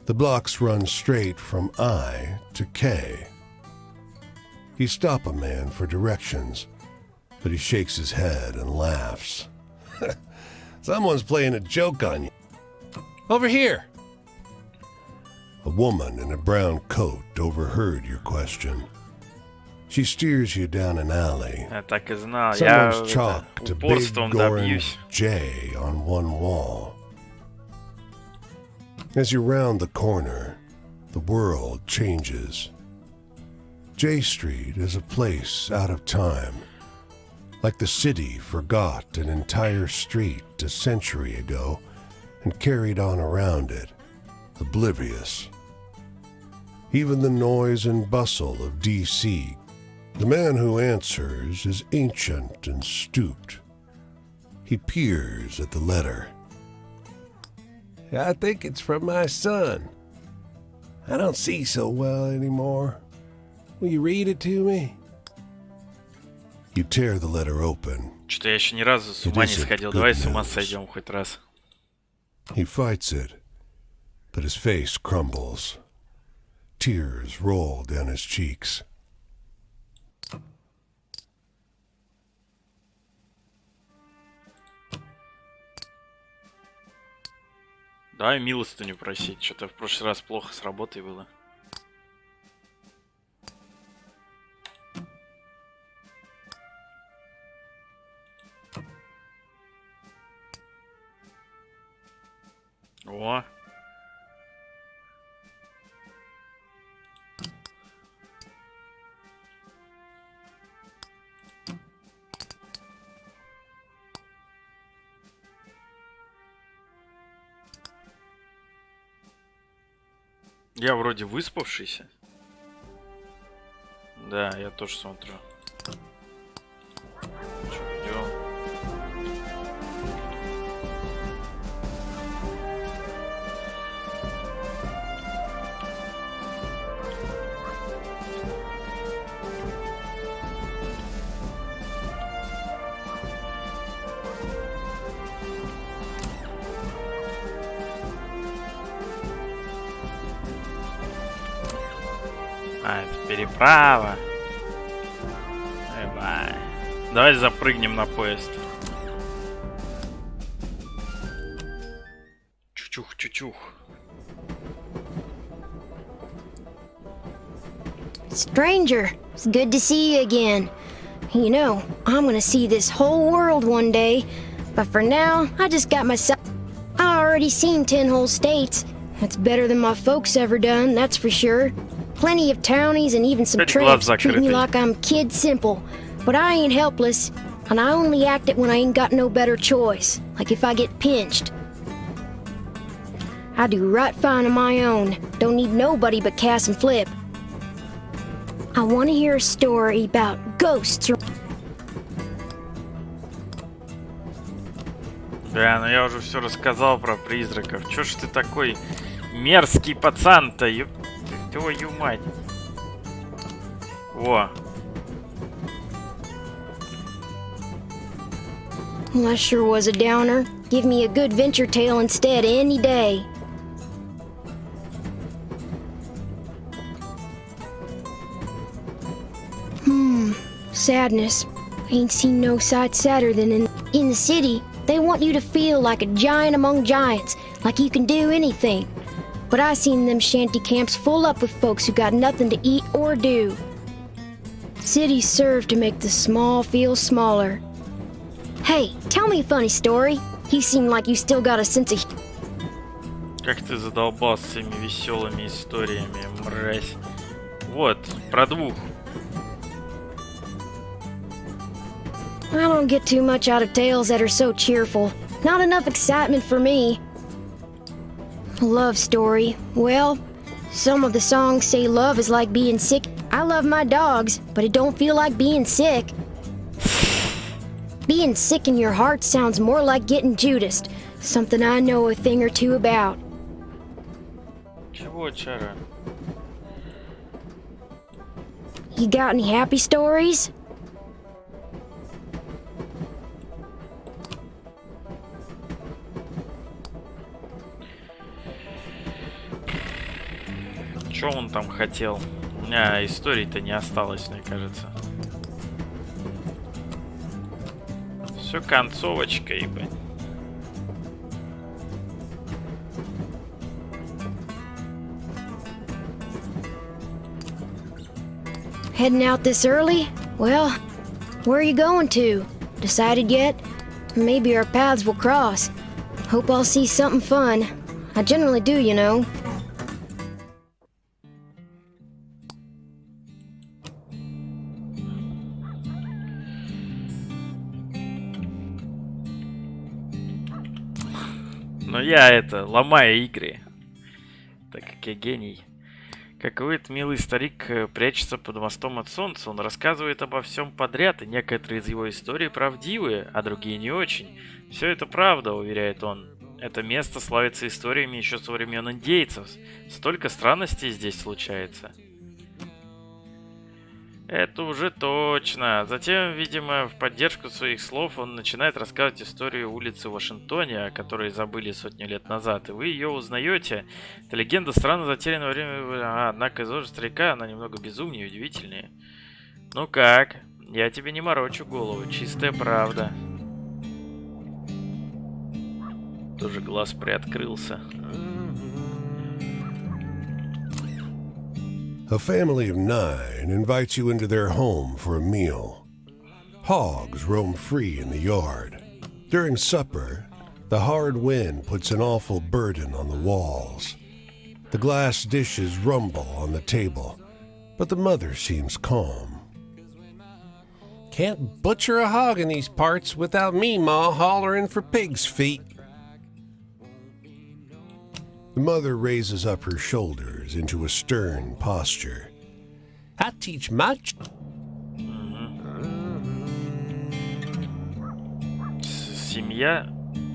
The blocks run straight from I to K. You stop a man for directions, but he shakes his head and laughs. Someone's playing a joke on you. Over here. A woman in a brown coat overheard your question. She steers you down an alley. Я так и знал. Я Someone's chalked a big упорством добьюсь. J on one wall. As you round the corner, the world changes. J Street is a place out of time. Like the city forgot an entire street a century ago and carried on around it, oblivious. Even the noise and bustle of D.C. The man who answers is ancient and stooped. He peers at the letter. I think it's from my son. I don't see so well anymore. Will you read it to me? You tear the letter open. Что-то я еще ни разу с ума не сходил. Давай с ума сойдем хоть раз. He fights it, but his face crumbles. Tears roll down his cheeks. Давай милостыню просить. Что-то в прошлый раз плохо с работой было. О! Я вроде выспавшийся. Да, я тоже смотрю. Чё, идём? А, это переправа. Бай. Давай запрыгнем на поезд. Чучух-чучух. Stranger, it's good to see you again. You know, I'm gonna see this whole world one day, but for now, I just got myself. I already seen 10 whole states. That's better than my folks ever done, that's for sure. Plenty of townies and even some tramps treat me like I'm kid simple. But I ain't helpless, and I only act it when I ain't got no better choice, like if I get pinched. I do right fine on my own. Don't need nobody but Cass and Flip. I want to hear a story about ghosts. Да, ну я уже все рассказал про призраков. Чё ж ты такой мерзкий пацан-то, твою мать. О. Well, that sure was a downer. Give me a good venture tale instead any day. Sadness. Ain't seen no sight sadder than in the city. They want you to feel like a giant among giants, like you can do anything. But I seen them shanty camps full up with folks who got nothing to eat or do. Cities serve to make the small feel smaller. Hey, tell me a funny story. You seem like you still got a sense of... Как ты задолбал с этими веселыми историями, мразь. Вот, про двух. I don't get too much out of tales that are so cheerful. Not enough excitement for me. Love story. Well, some of the songs say love is like being sick. I love my dogs, but it don't feel like being sick. Being sick in your heart sounds more like getting Judased. Something I know a thing or two about. Чего, Чара? You got any happy stories? Что он там хотел? У меня истории-то не осталось, мне кажется. Все концовочка, ибо. Heading out this early? Well, where are you going to? Decided yet? Maybe our paths will cross. Hope I'll see something fun. I generally do, you know. Но я ломаю игры, так как я гений. Какой-то милый старик прячется под мостом от солнца. Он рассказывает обо всем подряд, и некоторые из его историй правдивые, а другие не очень. Все это правда, уверяет он. Это место славится историями еще со времен индейцев. Столько странностей здесь случается. Это уже точно. Затем, видимо, в поддержку своих слов он начинает рассказывать историю улицы в Вашингтоне, о которой забыли сотни лет назад. И вы ее узнаете. Это легенда странно затерянного во время... однако из старика она немного безумнее и удивительнее. Ну как? Я тебе не морочу голову. Чистая правда. Тоже глаз приоткрылся. A family of 9 invites you into their home for a meal. Hogs roam free in the yard. During supper, the hard wind puts an awful burden on the walls. The glass dishes rumble on the table, but the mother seems calm. Can't butcher a hog in these parts without me, Ma, hollering for pig's feet. The mother raises up her shoulders into a stern posture. I teach my... Семья,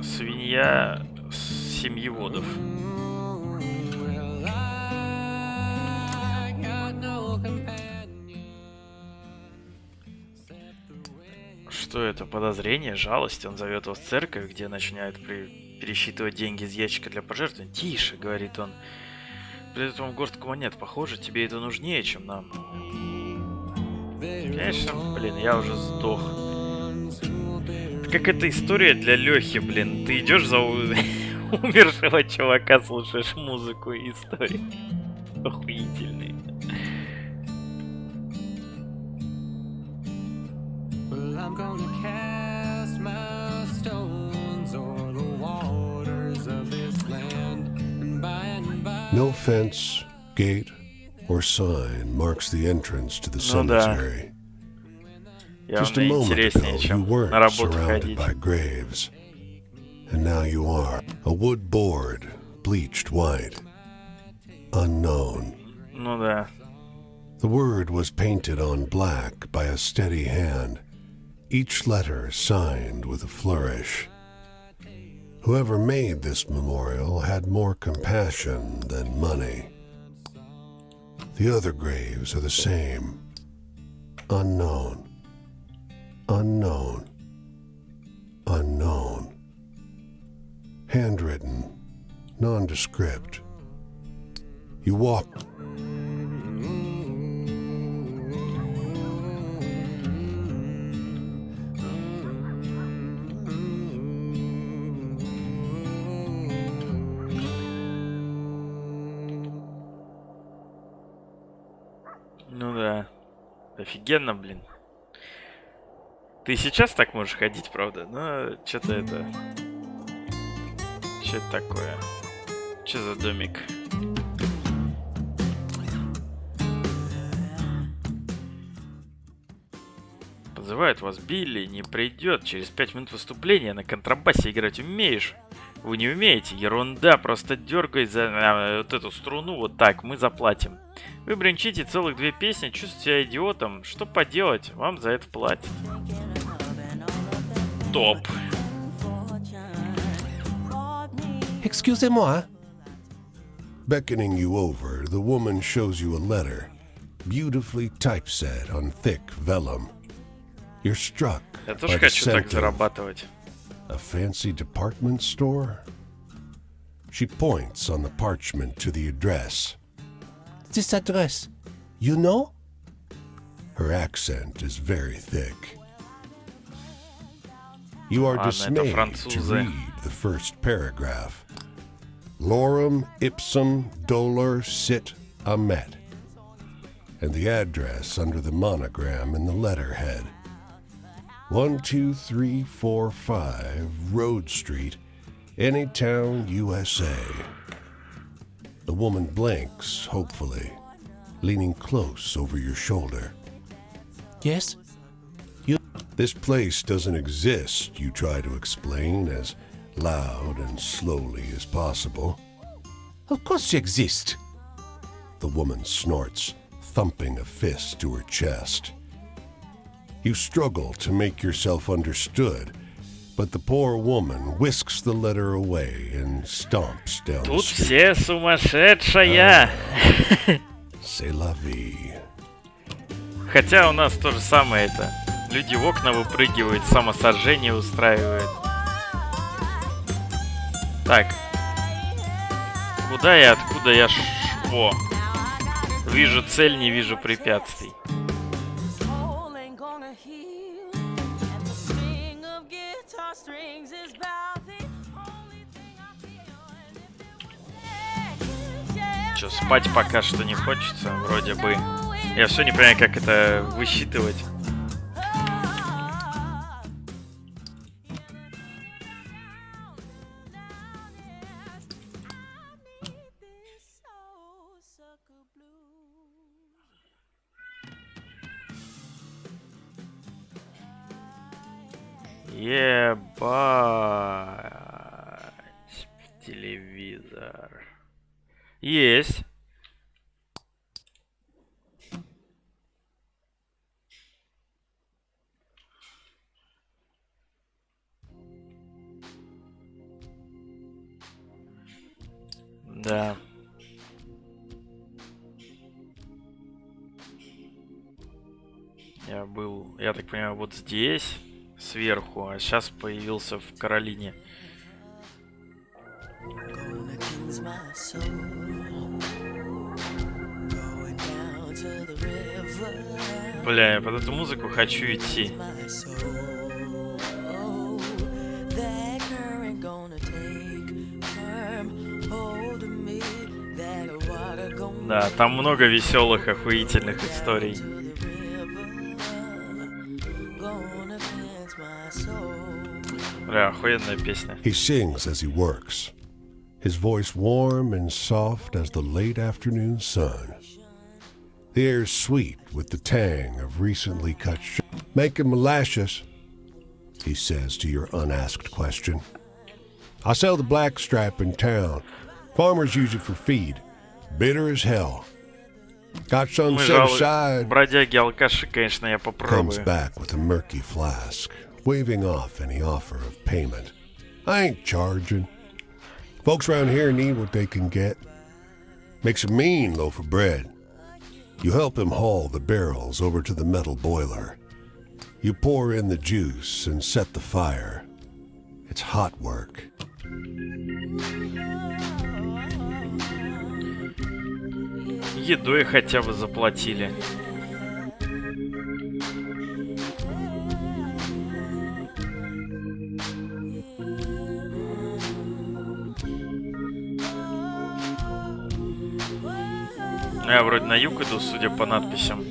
свинья, семьеводов. Что это? Подозрение, жалость? Он зовет вас в церковь, где начинает пересчитывать деньги из ящика для пожертвований. Тише, говорит он. при этом горстку монет. Похоже, тебе это нужнее, чем нам. Конечно, блин, я уже сдох. Это как эта история для Лехи, блин. Ты идешь за умершего чувака, слушаешь музыку и истории. Охуительные. No fence, gate, or sign marks the entrance to the cemetery. Just a Явно moment ago, интереснее, you чем на weren't работу surrounded ходить. by graves. And now you are. A wood board, bleached white. Unknown. Ну да. The word was painted on black by a steady hand, each letter signed with a flourish. Whoever made this memorial had more compassion than money. The other graves are the same. Unknown. Unknown. Unknown. Handwritten, nondescript. You walk. Ну да. Офигенно, блин. Ты сейчас так можешь ходить, правда? Но что-то это... Что это такое? Что за домик? Подзывает вас Билли, не придет. Через 5 минут выступления на контрабасе играть умеешь. Вы не умеете? Ерунда, просто дергай за вот эту струну вот так, мы заплатим. Вы бренчите целых 2 песни, чувствуете себя идиотом. Что поделать? Вам за это платят. Топ. Excusez-moi. Beckoning you over, the woman shows you a letter, beautifully typeset on thick vellum. You're struck Я by тоже the хочу так scent of зарабатывать. a fancy department store. She points on the parchment to the address. This address, you know? Her accent is very thick. You are Ладно, это dismayed to французы. read the first paragraph. Lorem ipsum dolor sit amet. And the address under the monogram in the letterhead. 12345 Road Street, Anytown, USA. The woman blinks, hopefully, leaning close over your shoulder. Yes? This place doesn't exist, you try to explain as loud and slowly as possible. Of course you exist. The woman snorts, thumping a fist to her chest. You struggle to make yourself understood, but the poor woman whisks the letter away and stomps down the Тут street. все сумасшедшая. C'est la vie. Хотя у нас то же самое это. Люди в окна выпрыгивают, самосожжение устраивают. Так. Куда я, откуда я О. Вижу цель, не вижу препятствий. Чё, спать пока что не хочется, вроде бы. Я все не понимаю, как это высчитывать. Ебать. Телевизор. Есть. Да. Я был, я так понимаю, вот здесь, сверху, а сейчас появился в Каролине. Бля, я под эту музыку хочу идти. Да, там много веселых, охуительных историй. Бля, охуенная песня. He sings as he works, his voice warm and soft as the late afternoon sun. The air's sweet with the tang of recently cut Making molasses, he says to your unasked question. I sell the blackstripe in town. Farmers use it for feed. Bitter as hell. Got some set aside. Бродяги-алкаши, конечно, я Comes попробую. back with a murky flask, waving off any offer of payment. I ain't charging. Folks around here need what they can get. Makes a mean loaf of bread. You help him haul the barrels over to the metal boiler. You pour in the juice and set the fire. It's hot work. Едой хотя бы заплатили. Я вроде на юг иду, судя по надписям.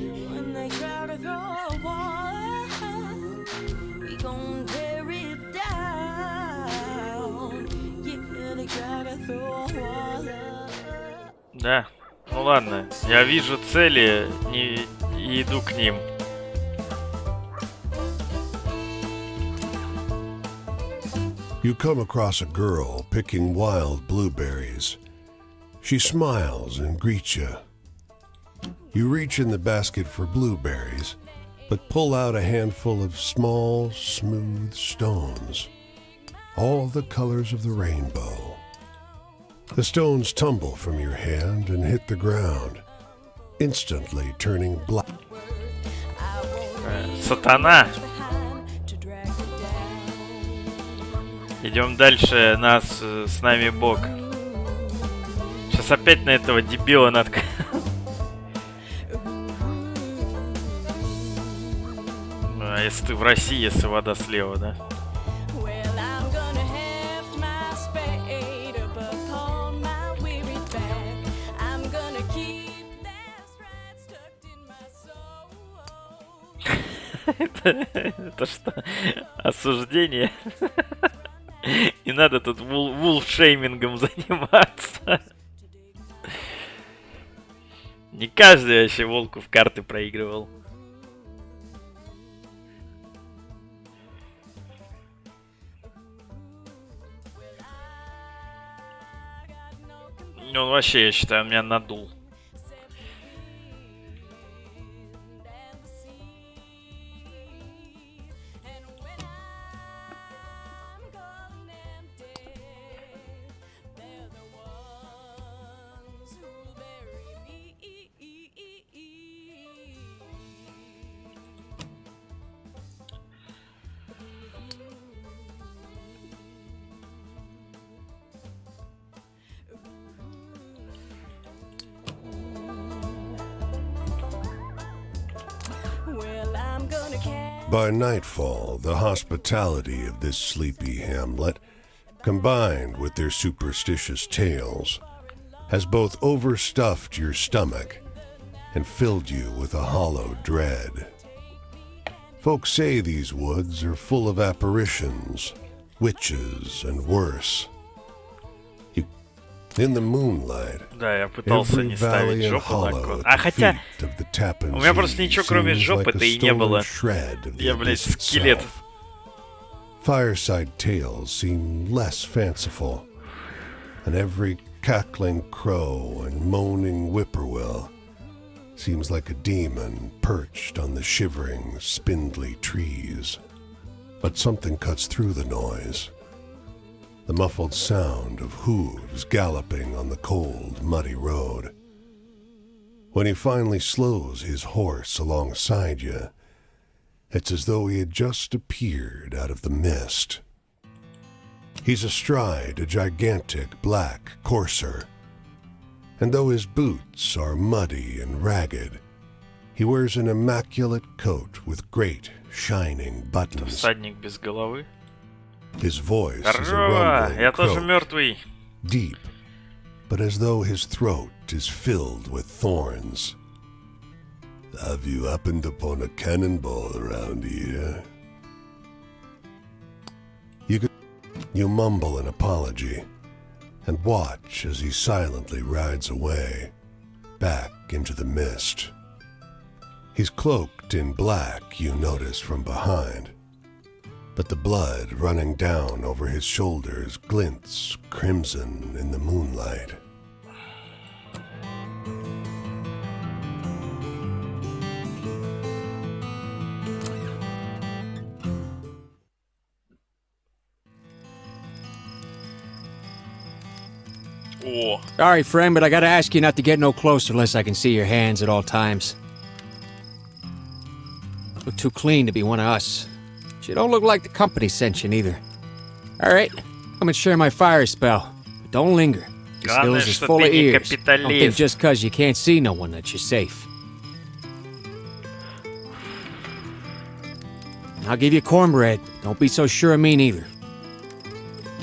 Да, ну ладно, я вижу цели и иду к ним. You come across a girl picking wild blueberries. She smiles and greets you. You reach in the basket for blueberries, but pull out a handful of small, smooth stones, all the colors of the rainbow. The stones tumble from your hand and hit the ground, instantly turning black. Сатана! Идем дальше, нас с нами Бог. Сейчас опять на этого дебила надо... А если ты в России, если вода слева, да? Это что? Осуждение? Не надо тут вулфшеймингом заниматься. Не каждый вообще волку в карты проигрывал. Он вообще, я считаю, меня надул. By nightfall, the hospitality of this sleepy hamlet, combined with their superstitious tales, has both overstuffed your stomach and filled you with a hollow dread. Folks say these woods are full of apparitions, witches, and worse. In the moonlight, Да, я пытался every не valley ставить and жопу на hollow кон. at А the хотя, feet of the Tappan у меня просто Sea ничего кроме seems жопы-то like a и не было. stolen shred of the Я, блядь, abyss скелет. itself. Fireside tales seem less fanciful, and every cackling crow and moaning whippoorwill seems like a demon perched on the shivering, spindly trees. But something cuts through the noise. The muffled sound of hooves galloping on the cold, muddy road. When he finally slows his horse alongside you, it's as though he had just appeared out of the mist. He's astride a gigantic black courser, and though his boots are muddy and ragged, He wears an immaculate coat with great, shining buttons. Всадник без головы. His voice is a Здорово! rumbling Я тоже croak, мертвый. deep, but as though his throat is filled with thorns. Have you happened upon a cannonball around here? You mumble an apology and watch as he silently rides away, back into the mist. He's cloaked in black, you notice from behind, but the blood running down over his shoulders glints crimson in the moonlight. О, Sorry, friend, but I gotta ask you not to get no closer unless I can see your hands at all times. Look too clean to be one of us. But you don't look like the company sent you neither. Alright, come and share my fire spell. But don't linger. This Главное, hills is что full ты of не ears. Don't think капиталист. just cause you can't see no one that you're safe. I'll give you cornbread. Don't be so sure of me neither.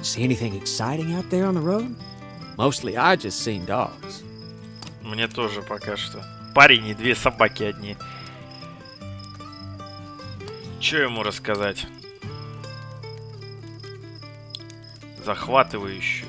See anything exciting out there on the road? Mostly I just seen dogs. мне тоже пока что. Парень и две собаки одни. Че ему рассказать? Захватывающе.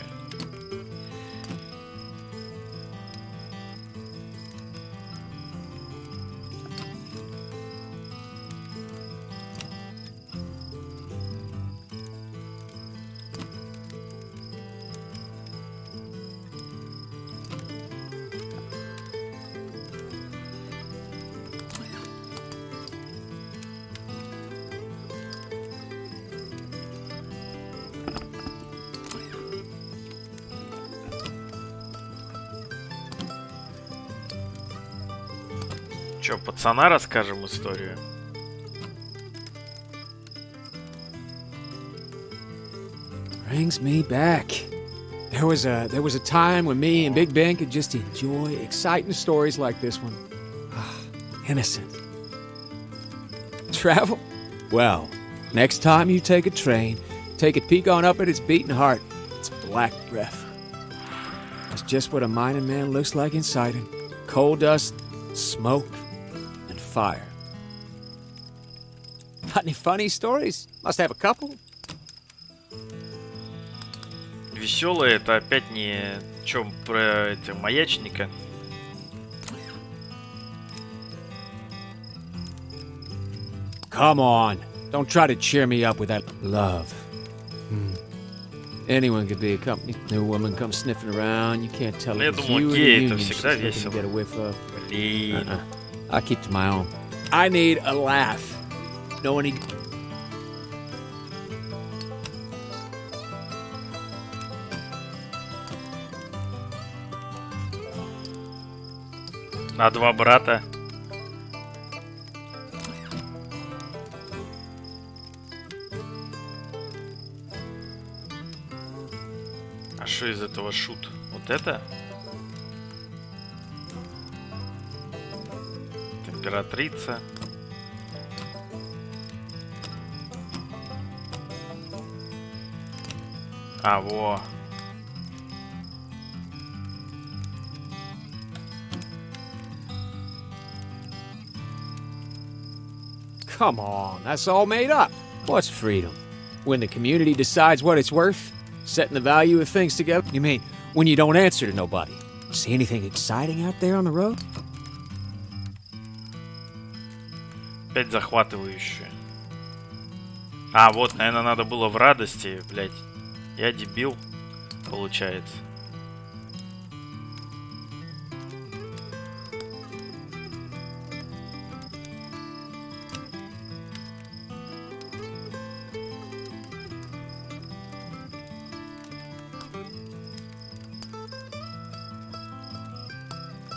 Че, пацана расскажем историю? Brings me back. There was a time when me and Big Ben could just enjoy exciting stories like this one. Ah, innocent. Travel? Well, next time you take a train, take a peek on up at its beating heart. It's black breath. That's just what a mining man looks like inside him. Coal dust, smoke, and fire. Got any funny stories? Must have a couple. Веселое это опять не чем про эти маячника. Come on. Don't try to cheer me up with that love. Anyone could be a company. New woman comes sniffing around. You can't tell Я if it's думал, you or the гей это union she's всегда looking to весело. get a whiff of. Блин. I keep to my own. I need a laugh. No one. А два брата. А что из этого шут? Вот это? Императрица. А, во. Come on, that's all made up. What's freedom? When the community decides what it's worth? Setting the value of things together? You mean when you don't answer to nobody? See anything exciting out there on the road? Опять захватывающе. А, вот, наверное, надо было в радости, блядь. Я дебил, получается.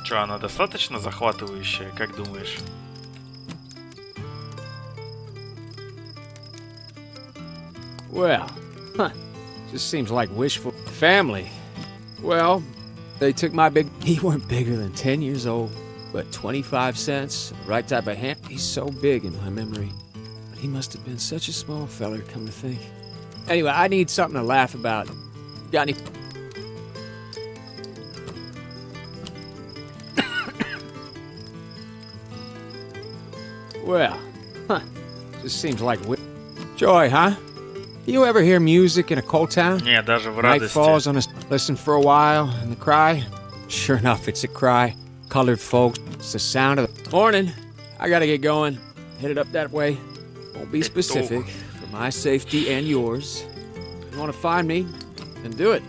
Чё, она достаточно захватывающая, как думаешь? Well, just seems like wishful family. Well, they took my big... He weren't bigger than 10 years old. but 25 cents, the right type of hand. He's so big in my memory. But he must have been such a small feller, come to think. Anyway, I need something to laugh about. Got any... Well, just seems like... Joy, huh? You ever hear music in a cold town? Не, даже в Night радости. falls on us. Listen for a while, and the cry. Sure enough, it's a cry. Colored folks. It's the sound of the morning. I gotta get going. Headed up that way. Won't be specific for my safety and yours. If you want to find me, then do it.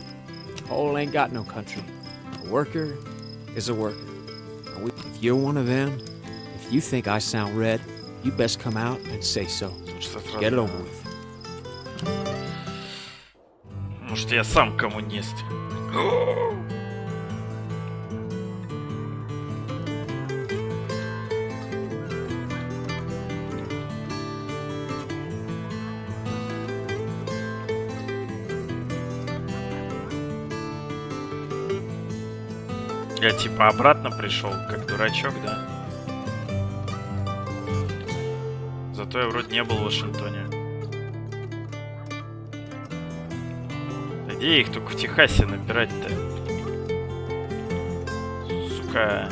Hole ain't got no country. A worker is a worker. And if you're one of them, if you think I sound red, you best come out and say so. Get it over with. Может, я сам коммунист. Я типа обратно пришел, как дурачок, да? Зато я вроде не был в Вашингтоне. Где их только в Техасе набирать-то? Сука.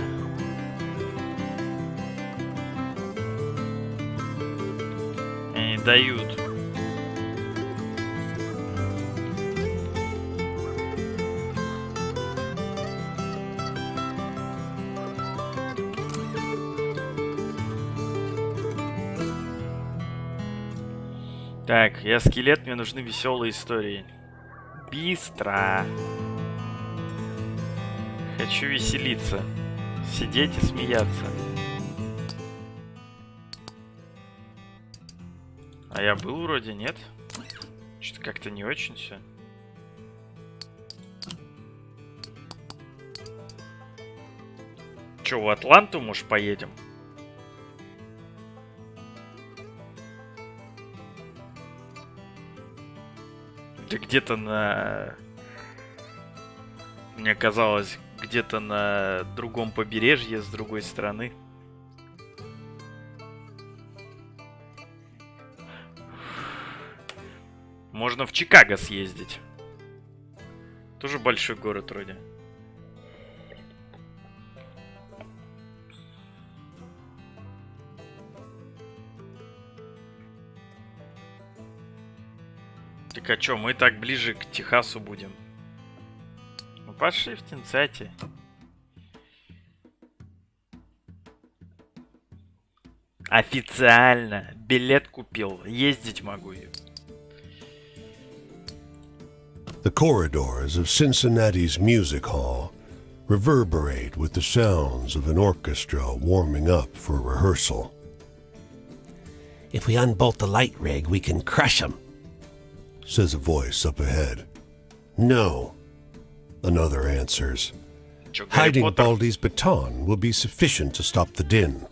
Они не дают. Так, я скелет, мне нужны веселые истории. Быстро. Хочу веселиться. Сидеть и смеяться. А я был вроде, нет? Что-то как-то не очень все. Че, в Атланту, может, поедем? Где-то на... Мне казалось, где-то на другом побережье, с другой стороны. Можно в Чикаго съездить. Тоже большой город вроде. Так а чё, мы так ближе к Техасу будем. Ну пошли в Тинцати. Официально. Билет купил. Ездить могу. The corridors of Cincinnati's music hall reverberate with the sounds of an orchestra warming up for rehearsal. If we unbolt the light rig, we can crush them, Says a voice up ahead. No, another answers. Чё, Гарри Hiding Поттер? Baldy's baton will be sufficient to stop the din.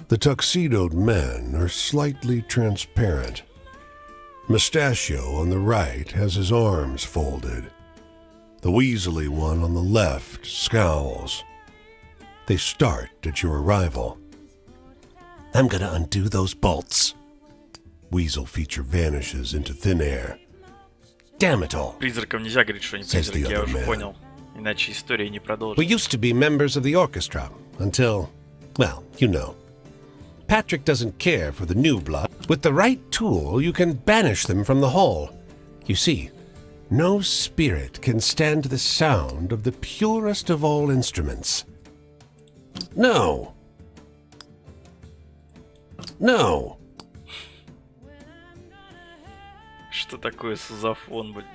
The tuxedoed men are slightly transparent. Mustachio on the right has his arms folded. The weaselly one on the left scowls. They start at your arrival. I'm gonna undo those bolts. Weasel feature vanishes into thin air. Damn it all. Призракам нельзя говорить, что они Says the призраки, я other уже man. понял. Иначе история не We продолжится. used to be members of the orchestra until, well, you know. Patrick doesn't care for the new blood. With the right tool, you can banish them from the hall. You see, no spirit can stand the sound of the purest of all instruments. No. No. Что такое сузофон, блин?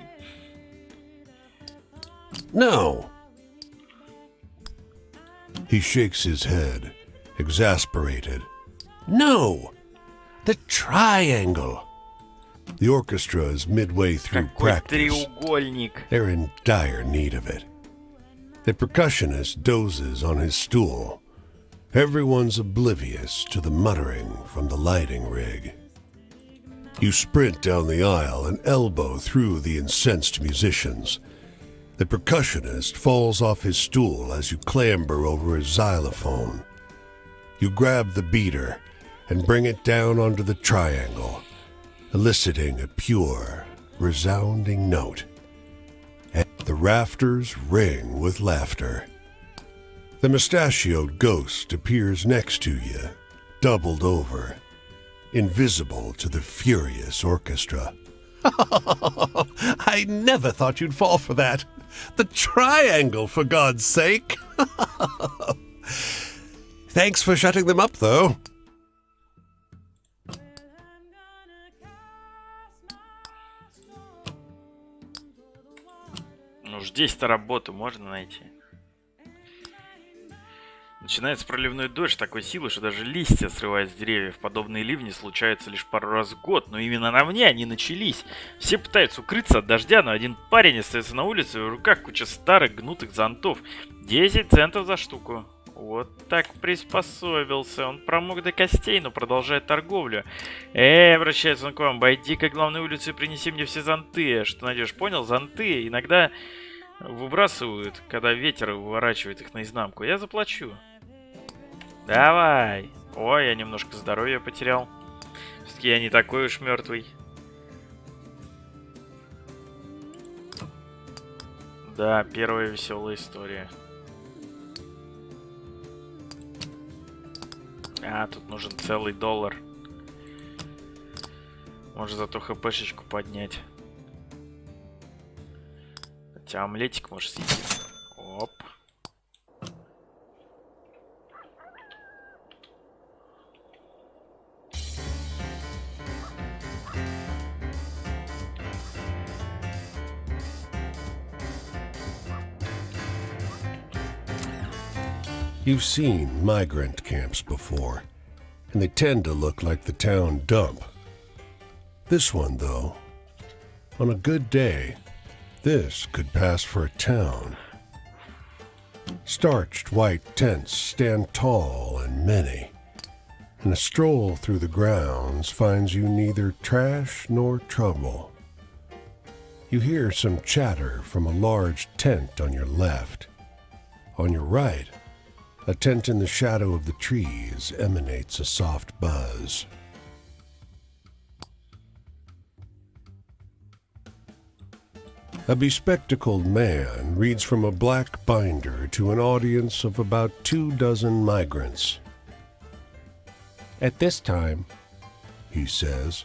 No. He shakes his head, exasperated. No. The triangle. The orchestra is midway through Какой practice. треугольник. They're in dire need of it. The percussionist dozes on his stool. Everyone's oblivious to the muttering from the lighting rig. You sprint down the aisle and elbow through the incensed musicians. The percussionist falls off his stool as you clamber over his xylophone. You grab the beater and bring it down onto the triangle, eliciting a pure, resounding note. And the rafters ring with laughter. The mustachioed ghost appears next to you, doubled over, invisible to the furious orchestra. I never thought you'd fall for that. The triangle, for God's sake. Thanks for shutting them up, though. Ну, здесь-то работу можно найти. Начинается проливной дождь такой силы, что даже листья срывают с деревьев. Подобные ливни случаются лишь пару раз в год, но именно на мне они начались. Все пытаются укрыться от дождя, но один парень остается на улице, и в руках куча старых гнутых зонтов. 10 центов за штуку. Вот так приспособился. Он промок до костей, но продолжает торговлю. Обращается он к вам. Обойди-ка главную улицу и принеси мне все зонты. Что найдешь? Понял? Зонты иногда выбрасывают, когда ветер выворачивает их наизнанку. Я заплачу. Давай. Ой, я немножко здоровья потерял. Все-таки я не такой уж мертвый. Да, первая веселая история. А, тут нужен целый $1. Может зато хпшечку поднять. Хотя омлетик может съесть. Оп. You've seen migrant camps before, and they tend to look like the town dump. This one, though, on a good day, this could pass for a town. Starched white tents stand tall and many, and a stroll through the grounds finds you neither trash nor trouble. You hear some chatter from a large tent on your left. On your right, a tent in the shadow of the trees emanates a soft buzz. A bespectacled man reads from a black binder to an audience of about 24 migrants. At this time, he says,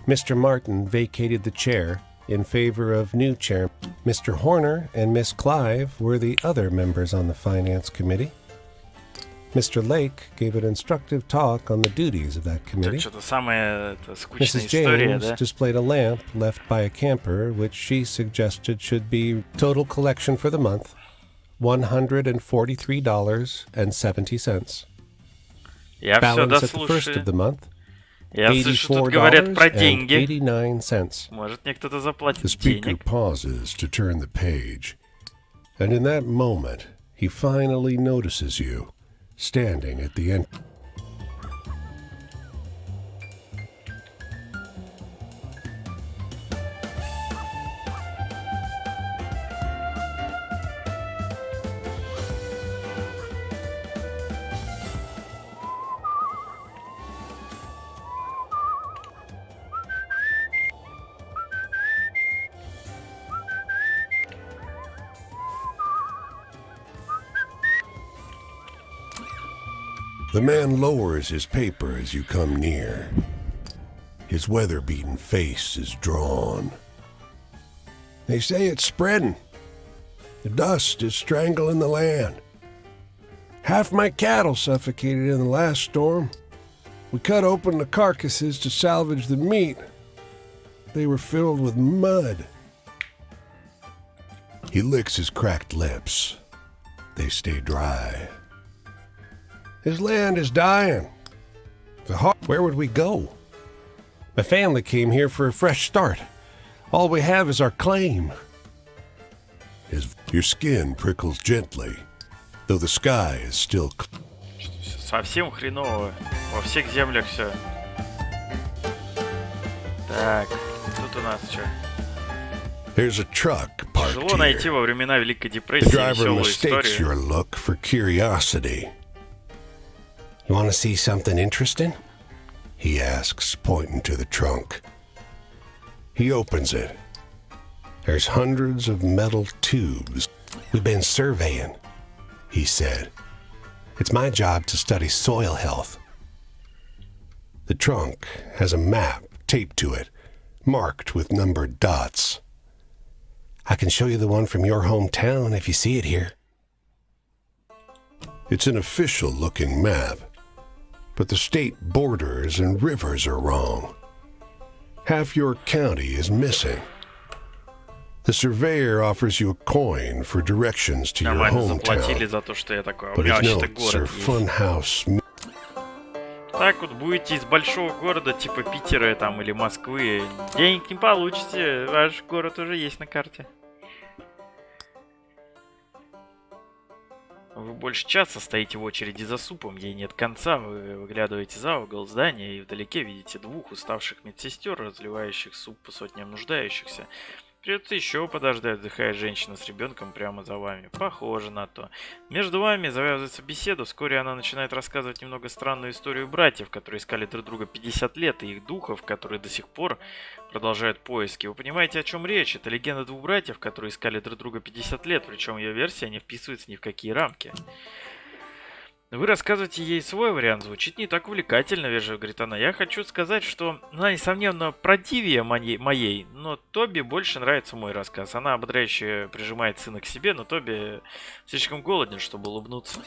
Mr. Martin vacated the chair in favor of new chair. Mr. Horner and Miss Clive were the other members on the Finance Committee. Mr. Lake gave an instructive talk on the duties of that committee. Что-то самая скучная Mrs. история, James да? displayed a lamp left by a camper, which she suggested should be total collection for the month, $143.70. Я все Balance at the first дослушаю. of the month, Я слышу, тут говорят про деньги. $84.89. Может, мне кто-то заплатит The speaker денег? pauses to turn the page, and in that moment, he finally notices you, standing at the end. The man lowers his paper as you come near. His weather-beaten face is drawn. They say it's spreading. The dust is strangling the land. Half my cattle suffocated in the last storm. We cut open the carcasses to salvage the meat. They were filled with mud. He licks his cracked lips. They stay dry. His land is dying. Where would we go? My family came here for a fresh start. All we have is our claim. Your skin prickles gently, though the sky is still clear. Совсем хреново. Во всех землях все. Так, тут у нас что? There's a truck parked Тяжело parked найти here. во времена Великой The депрессии driver веселую mistakes your историю. look for curiosity. You want to see something interesting? He asks, pointing to the trunk. He opens it. There's hundreds of metal tubes. We've been surveying, he said. It's my job to study soil health. The trunk has a map taped to it, marked with numbered dots. I can show you the one from your hometown if you see it here. It's an official-looking map, but the state borders and rivers are wrong. Half your county is missing. The surveyor offers you a coin for directions to your Нормально заплатили hometown, за то, что я такой. У but меня his вообще-то notes are город есть. funhouse. Так вот будете из большого города, типа Питера там или Москвы, денег не получите, ваш город уже есть на карте. Вы больше часа стоите в очереди за супом, ей нет конца, вы выглядываете за угол здания и вдалеке видите двух уставших медсестер, разливающих суп по сотням нуждающихся. Придется еще подождать, вздыхает женщина с ребенком прямо за вами. Похоже на то. Между вами завязывается беседа, вскоре она начинает рассказывать немного странную историю братьев, которые искали друг друга 50 лет, и их духов, которые до сих пор продолжают поиски. Вы понимаете, о чем речь? Это легенда двух братьев, которые искали друг друга 50 лет, причем ее версия не вписывается ни в какие рамки. Вы рассказываете ей свой вариант, звучит не так увлекательно, вежливо говорит она. Я хочу сказать, что она, несомненно, противнее моей, но Тоби больше нравится мой рассказ. Она ободряюще прижимает сына к себе, но Тоби слишком голоден, чтобы улыбнуться.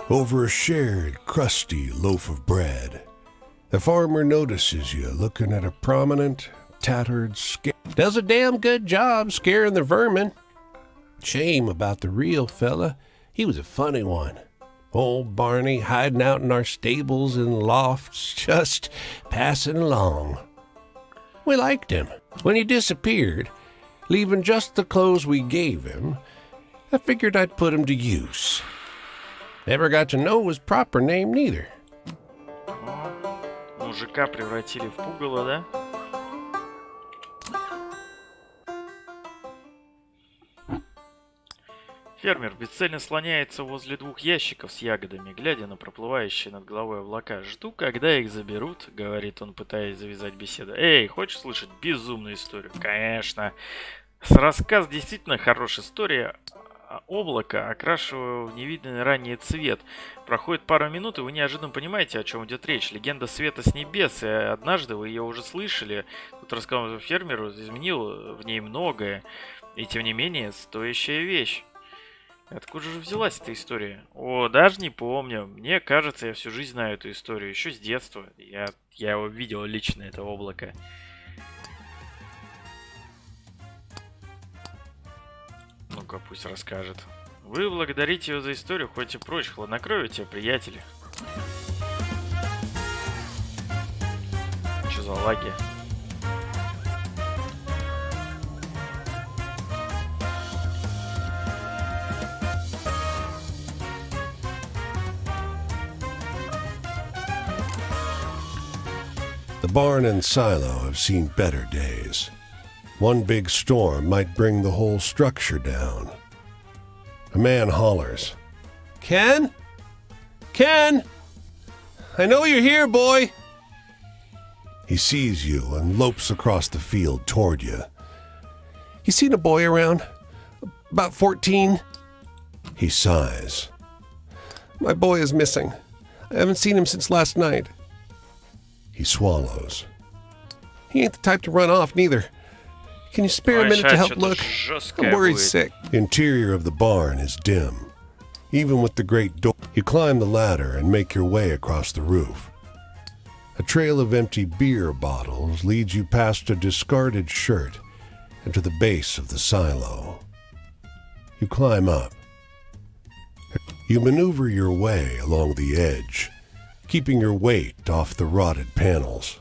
Over a shared, crusty loaf of bread, the farmer notices you looking at a prominent, tattered does a damn good job scaring the vermin. Shame about the real fella. He was a funny one. Old Barney hiding out in our stables and lofts, just passing along. We liked him. When he disappeared, leaving just the clothes we gave him, I figured I'd put him to use. Never got to know his proper name neither. Мужика превратили в пугало, да? Фермер бесцельно слоняется возле двух ящиков с ягодами, глядя на проплывающие над головой облака. «Жду, когда их заберут», — говорит он, пытаясь завязать беседу. «Эй, хочешь слышать безумную историю?» «Конечно». Рассказ действительно хорошая история. Облако окрашиваю в невиданный ранее цвет. Проходит пару минут, и вы неожиданно понимаете, о чем идет речь. Легенда света с небес, и однажды вы ее уже слышали. Тут рассказал фермеру, изменил в ней многое. И тем не менее, стоящая вещь. Откуда же взялась эта история? О, даже не помню. Мне кажется, я всю жизнь знаю эту историю. Еще с детства. Я его видел лично, это облако. Ну-ка, пусть расскажет. Вы благодарите ее за историю, хоть и прочь, хладнокровие, приятели. Что за лаги? The barn and silo have seen better days. One big storm might bring the whole structure down. A man hollers. Ken? Ken? I know you're here, boy. He sees you and lopes across the field toward you. You seen a boy around? About 14? He sighs. My boy is missing. I haven't seen him since last night. He swallows. He ain't the type to run off, neither. Can you spare a minute to help look? I'm worried sick. Interior of the barn is dim. Even with the great door, you climb the ladder and make your way across the roof. A trail of empty beer bottles leads you past a discarded shirt and to the base of the silo. You climb up. You maneuver your way along the edge, keeping your weight off the rotted panels.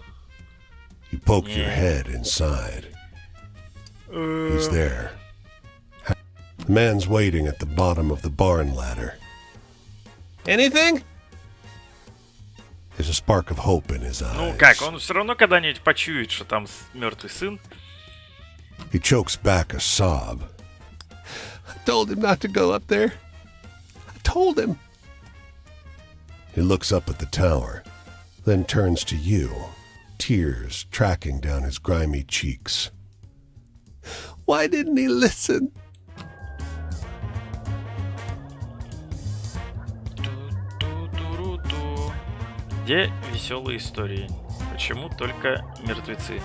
You poke your head inside. He's there. The man's waiting at the bottom of the barn ladder. Anything? There's a spark of hope in his eyes. Ну как, он все равно когда-нибудь почует, что там мертвый сын. He chokes back a sob. I told him not to go up there. I told him. He looks up at the tower, then turns to you, tears tracking down his grimy cheeks. Why didn't he listen? Где веселые истории? Почему только мертвецы?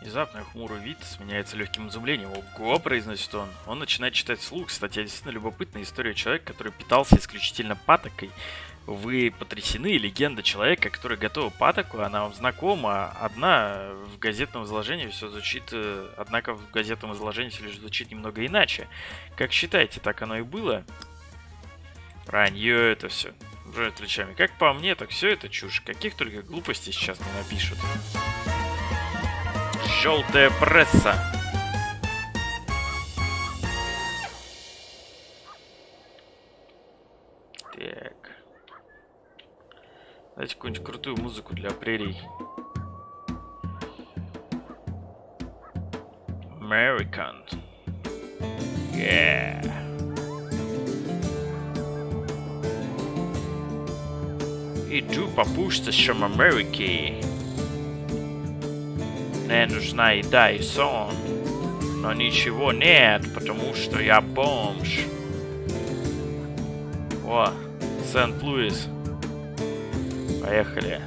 Внезапно хмурый вид сменяется легким изумлением. Ого, произносит он. Он начинает читать вслух. Кстати, действительно любопытная история человека, который питался исключительно патокой. Вы потрясены? Легенда человека, который готовил патоку, она вам знакома. Одна в газетном изложении все звучит... Однако в газетном изложении все лишь звучит немного иначе. Как считаете, так оно и было? Вранье это все. Жжет плечами. Как по мне, так все это чушь. Каких только глупостей сейчас не напишут. Желтая пресса. Так. Дайте какую-нибудь крутую музыку для прерий. American. Yeah. Иду по пустошам Америки. Мне нужна еда и сон, но ничего нет, потому что я бомж. О, Сент-Луис. Поехали.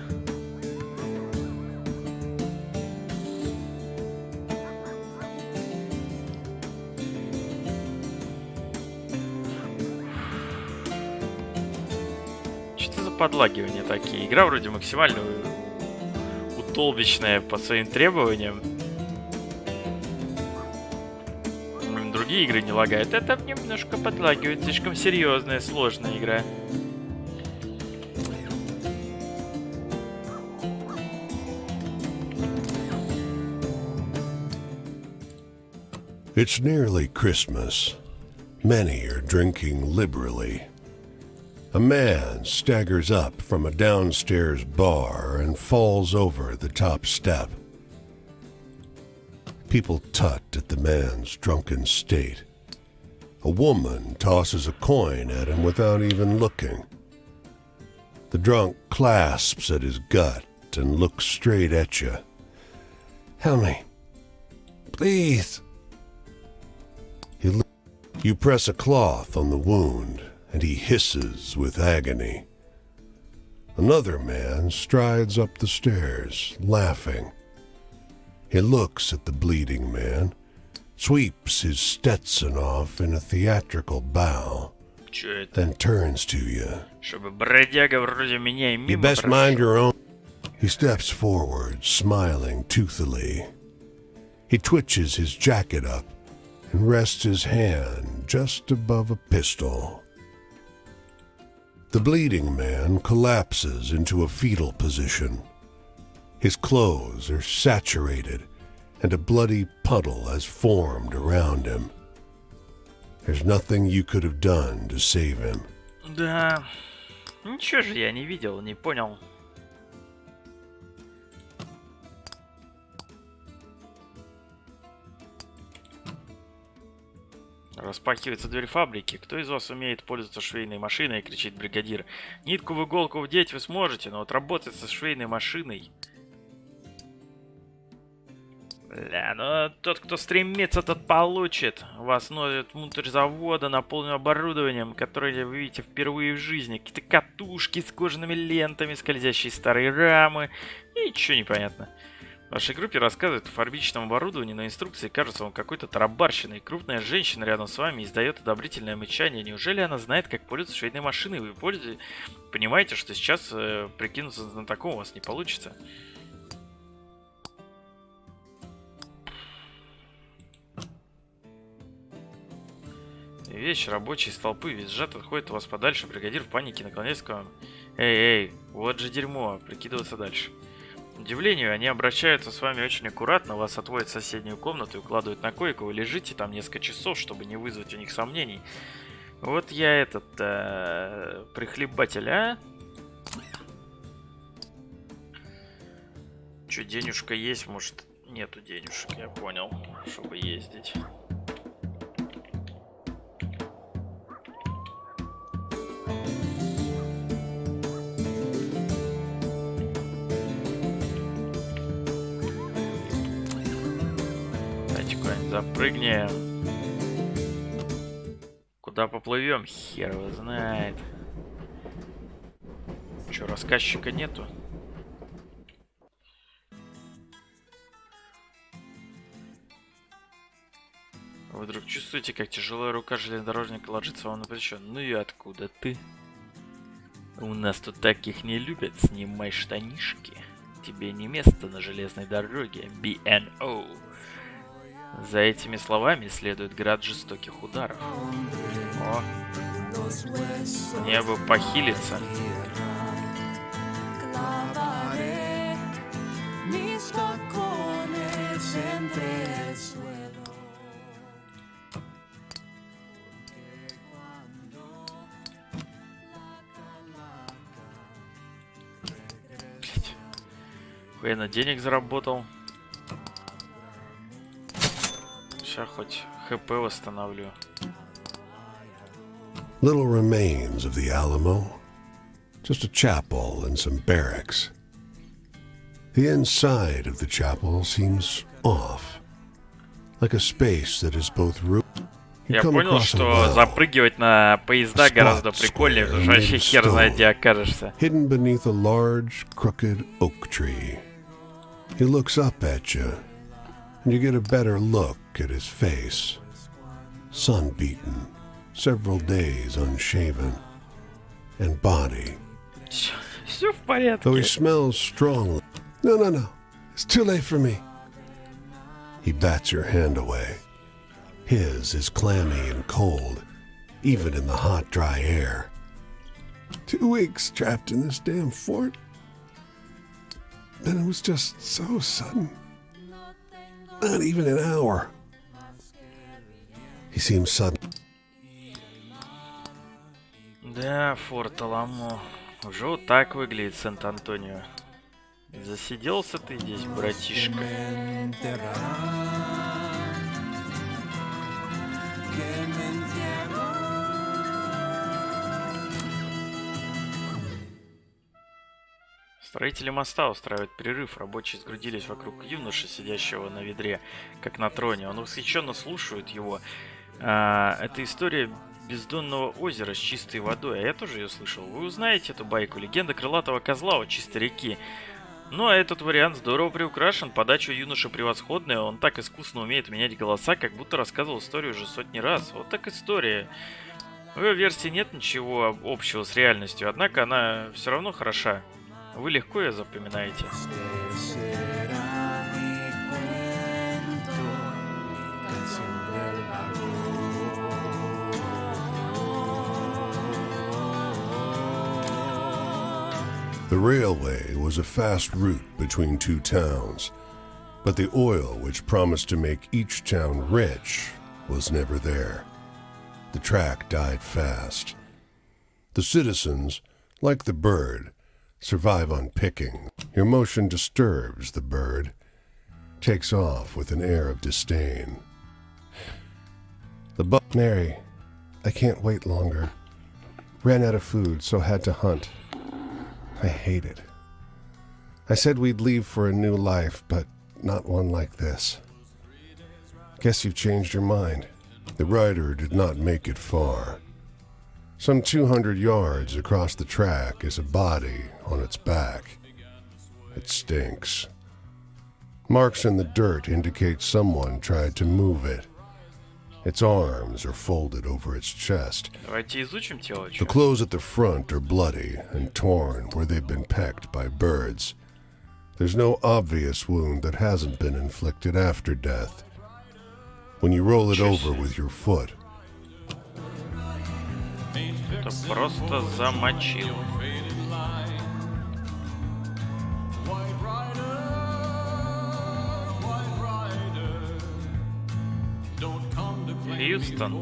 Что за подлагивания такие? Игра вроде максимально утолбичная по своим требованиям. Другие игры не лагают. Это немножко подлагивает. Слишком серьезная, сложная игра. It's nearly Christmas. Many are drinking liberally. A man staggers up from a downstairs bar and falls over the top step. People tut at the man's drunken state. A woman tosses a coin at him without even looking. The drunk clasps at his gut and looks straight at you. Help me. Please. You press a cloth on the wound, and he hisses with agony. Another man strides up the stairs, laughing. He looks at the bleeding man, sweeps his Stetson off in a theatrical bow, then turns to you. Чтобы бродяга вроде меня и мимо You best mind your own. He steps forward, smiling toothily. He twitches his jacket up and rests his hand just above a pistol. The bleeding man collapses into a fetal position. His clothes are saturated, and a bloody puddle has formed around him. There's nothing you could have done to save him. Да. Ничего же я не видел, не понял. Распахивается дверь фабрики. Кто из вас умеет пользоваться швейной машиной? Кричит бригадир. Нитку в иголку вдеть вы сможете, но вот работать со швейной машиной... Бля, ну тот, кто стремится, тот получит. Вас носят внутрь завода, наполненного оборудованием, которое вы видите впервые в жизни. Какие-то катушки с кожаными лентами, скользящие старые рамы. И ничего не понятно. В вашей группе рассказывают о фабричном оборудовании, но инструкции кажутся вам какой-то тарабарщиной. Крупная женщина рядом с вами издает одобрительное мычание. Неужели она знает, как пользоваться швейной машиной? Вы понимаете, что сейчас прикинуться знатоком у вас не получится? Вещь рабочие из толпы визжат, отходит от вас подальше. Бригадир в панике наклоняется к вам. Эй, вот же дерьмо, прикидываться дальше. К удивлению, они обращаются с вами очень аккуратно, вас отводят в соседнюю комнату и укладывают на койку. Вы лежите там несколько часов, чтобы не вызвать у них сомнений. Вот я этот прихлебатель, а? Че, денежка есть? Может, нету денежек, я понял, чтобы ездить. Запрыгнем. Куда поплывем? Хер его знает. Че, рассказчика нету? Вы вдруг чувствуете, как тяжелая рука железнодорожника ложится вам на плечо? Ну и откуда ты? У нас тут таких не любят. Снимай штанишки. Тебе не место на железной дороге. BNO. За этими словами следует град жестоких ударов. О, мне бы похилиться. Блять. Хуяно денег заработал. Сейчас хоть ХП восстановлю. Little remains of the Alamo. Just a chapel and some barracks. The inside of the chapel seems off. Like a space that is both room. Я понял, что запрыгивать на поезда гораздо прикольнее, потому что вообще хер знает, где окажешься. Hidden beneath a large, crooked oak tree. He looks up at you, and you get a better look at his face. Sun-beaten, several days unshaven, and body. Все в порядке. Though he smells strongly. No. It's too late for me. He bats your hand away. His is clammy and cold, even in the hot, dry air. 2 weeks trapped in this damn fort. And it was just so sudden. Not even an hour. He seems sudden. Да, форт Аламо. Уже вот так выглядит Сент-Антонио. Засиделся ты здесь, братишка. Строители моста устраивают перерыв. Рабочие сгрудились вокруг юноши, сидящего на ведре, как на троне. Он восхищенно слушает его. Это история бездонного озера с чистой водой. А я тоже ее слышал. Вы узнаете эту байку. Легенда крылатого козла у чистой реки. Ну а этот вариант здорово приукрашен. Подача юноши превосходная. Он так искусно умеет менять голоса, как будто рассказывал историю уже сотни раз. Вот так история. В ее версии нет ничего общего с реальностью. Однако она все равно хороша. Вы легко ее запоминаете. The railway was a fast route between two towns, but the oil which promised to make each town rich was never there. The track died fast. The citizens, like the bird, survive on picking. Your motion disturbs the bird, takes off with an air of disdain. The buck... Mary, I can't wait longer. Ran out of food, so had to hunt. I hate it. I said we'd leave for a new life, but not one like this. Guess you've changed your mind. The rider did not make it far. Some 200 yards across the track is a body on its back. It stinks. Marks in the dirt indicate someone tried to move it. Its arms are folded over its chest. Давайте изучим тело. The clothes at the front are bloody and torn where they've been pecked by birds. There's no obvious wound that hasn't been inflicted after death. When you roll it over with your foot, Это просто замочил. Хьюстон.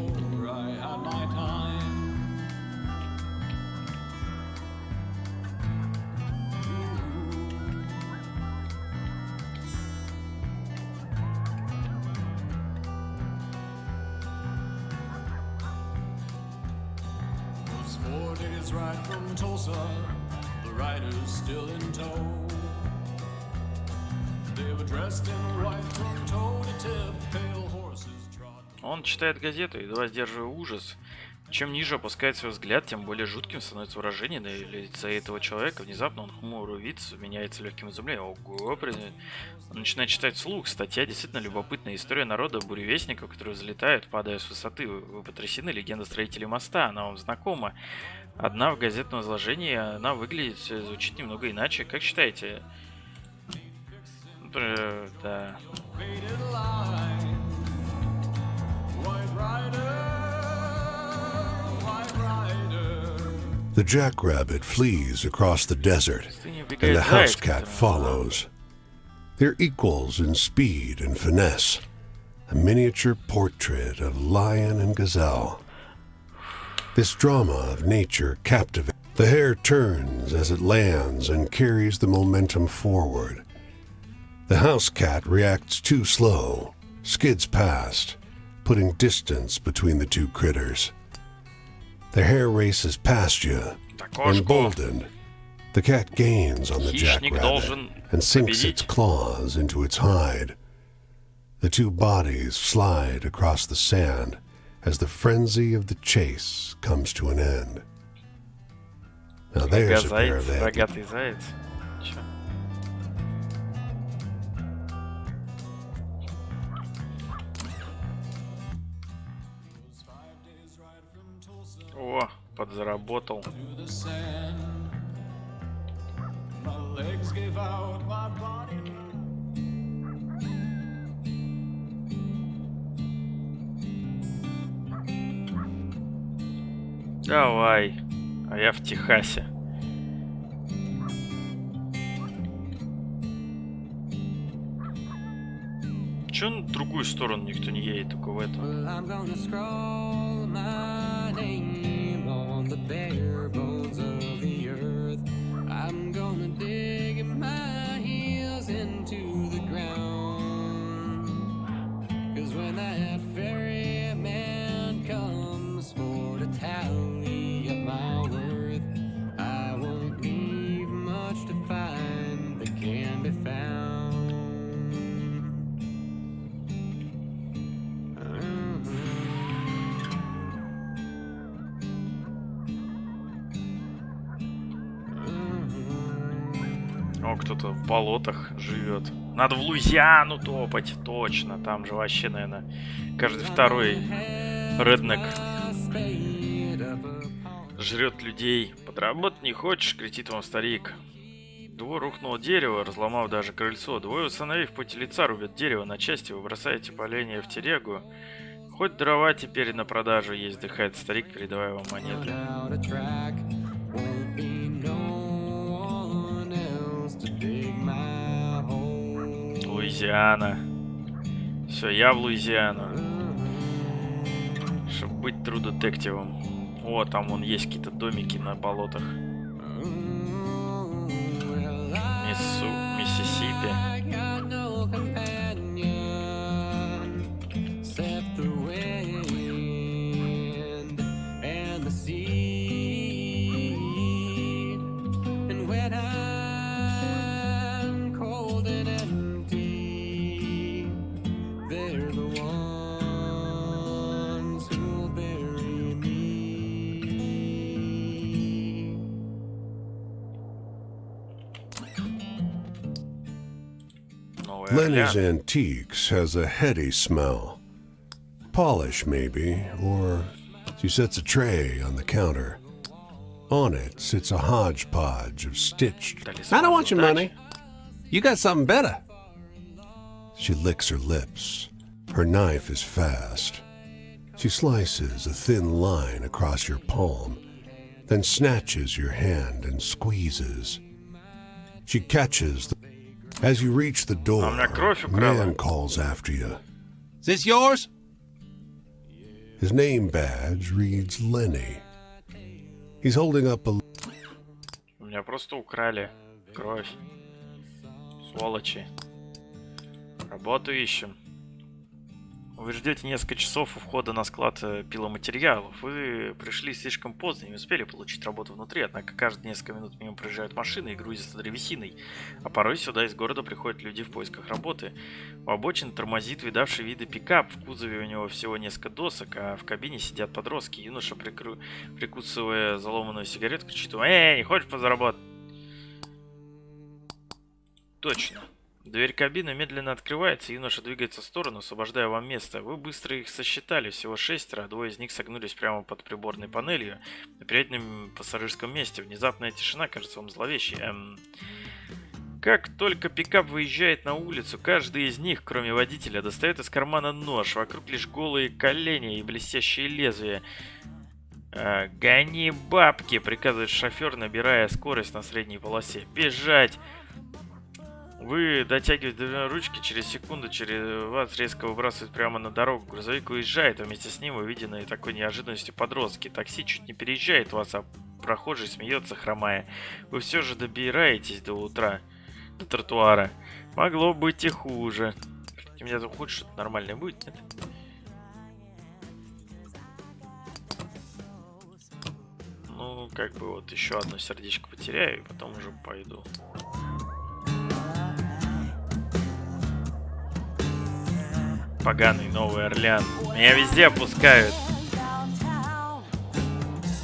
Right from Tulsa, the riders still in tow. They were dressed in white from toe to tip, pale horses trot. Он читает газету, едва сдерживая ужас. Чем ниже опускается его взгляд, тем более жутким становится выражение на лице этого человека. Внезапно он хмурый вид меняется легким изумлением. Ого, он начинает читать вслух. Статья действительно любопытная. История народа буревестников, которые взлетают, падая с высоты. Вы потрясены? Легенда строителей моста. Она вам знакома. Одна в газетном изложении, она выглядит, звучит немного иначе. Как считаете? Да. the jackrabbit flees across the desert, and the house cat follows. They're equals in speed and finesse, a miniature portrait of lion and gazelle. This drama of nature captivates. The hare turns as it lands and carries the momentum forward. The house cat reacts too slow, skids past, putting distance between the two critters. The hare races past you, emboldened. The cat gains on the jackrabbit and sinks its claws into its hide. The two bodies slide across the sand as the frenzy of the chase comes to an end. Now there's a pair of antlers. О, подзаработал. Давай, а я в Техасе. Чё на другую сторону никто не едет, только в эту? О, кто-то в болотах живет. Надо в Луизиану топать, точно. Там же вообще, наверное, каждый второй реднек жрет людей. Подработать не хочешь, кричит вам старик. Двое рухнуло дерево, разломав даже крыльцо. Двое, установив в поте лица, рубят дерево на части. Вы бросаете поленья в телегу. Хоть дрова теперь на продажу есть, вздыхает старик, передавая вам монеты. Луизиана. Все, я в Луизиану. Чтобы быть тру-детективом. О, там вон есть какие-то домики на болотах. Миссисипи. Lenny's Antiques has a heady smell. Polish, maybe, or she sets a tray on the counter. On it sits a hodgepodge of stitched. I don't want your money. You got something better. She licks her lips. Her knife is fast. She slices a thin line across your palm, then snatches your hand and squeezes. She catches the... As you reach the door, a man calls after you. Is this yours? His name badge reads Lenny. He's holding up a... У меня просто украли кровь. Сволочи. Работу ищем. Вы ждете несколько часов у входа на склад пиломатериалов. Вы пришли слишком поздно и не успели получить работу внутри, однако каждые несколько минут мимо проезжают машины и грузятся древесиной. А порой сюда из города приходят люди в поисках работы. У обочин тормозит видавший виды пикап, в кузове у него всего несколько досок, а в кабине сидят подростки. Юноша, прикусывая заломанную сигарету, кричит: не хочешь позаработать? Точно. Дверь кабины медленно открывается, юноша двигается в сторону, освобождая вам место. Вы быстро их сосчитали, всего 6, двое из них согнулись прямо под приборной панелью на переднем пассажирском месте. Внезапная тишина кажется вам зловещей. Как только пикап выезжает на улицу, каждый из них, кроме водителя, достает из кармана нож. Вокруг лишь голые колени и блестящие лезвия. «Гони бабки!» — приказывает шофер, набирая скорость на средней полосе. «Бежать!» Вы дотягиваете до ручки, через секунду через вас резко выбрасывает прямо на дорогу. Грузовик уезжает, а вместе с ним увиденные такой неожиданностью подростки. Такси чуть не переезжает вас, а прохожий смеется, хромая. Вы все же добираетесь до утра, до тротуара. Могло быть и хуже. У меня там хоть что-то нормальное будет, нет? Ну, как бы вот еще одно сердечко потеряю, и потом уже пойду. Поганый Новый Орлеан. Меня везде опускают.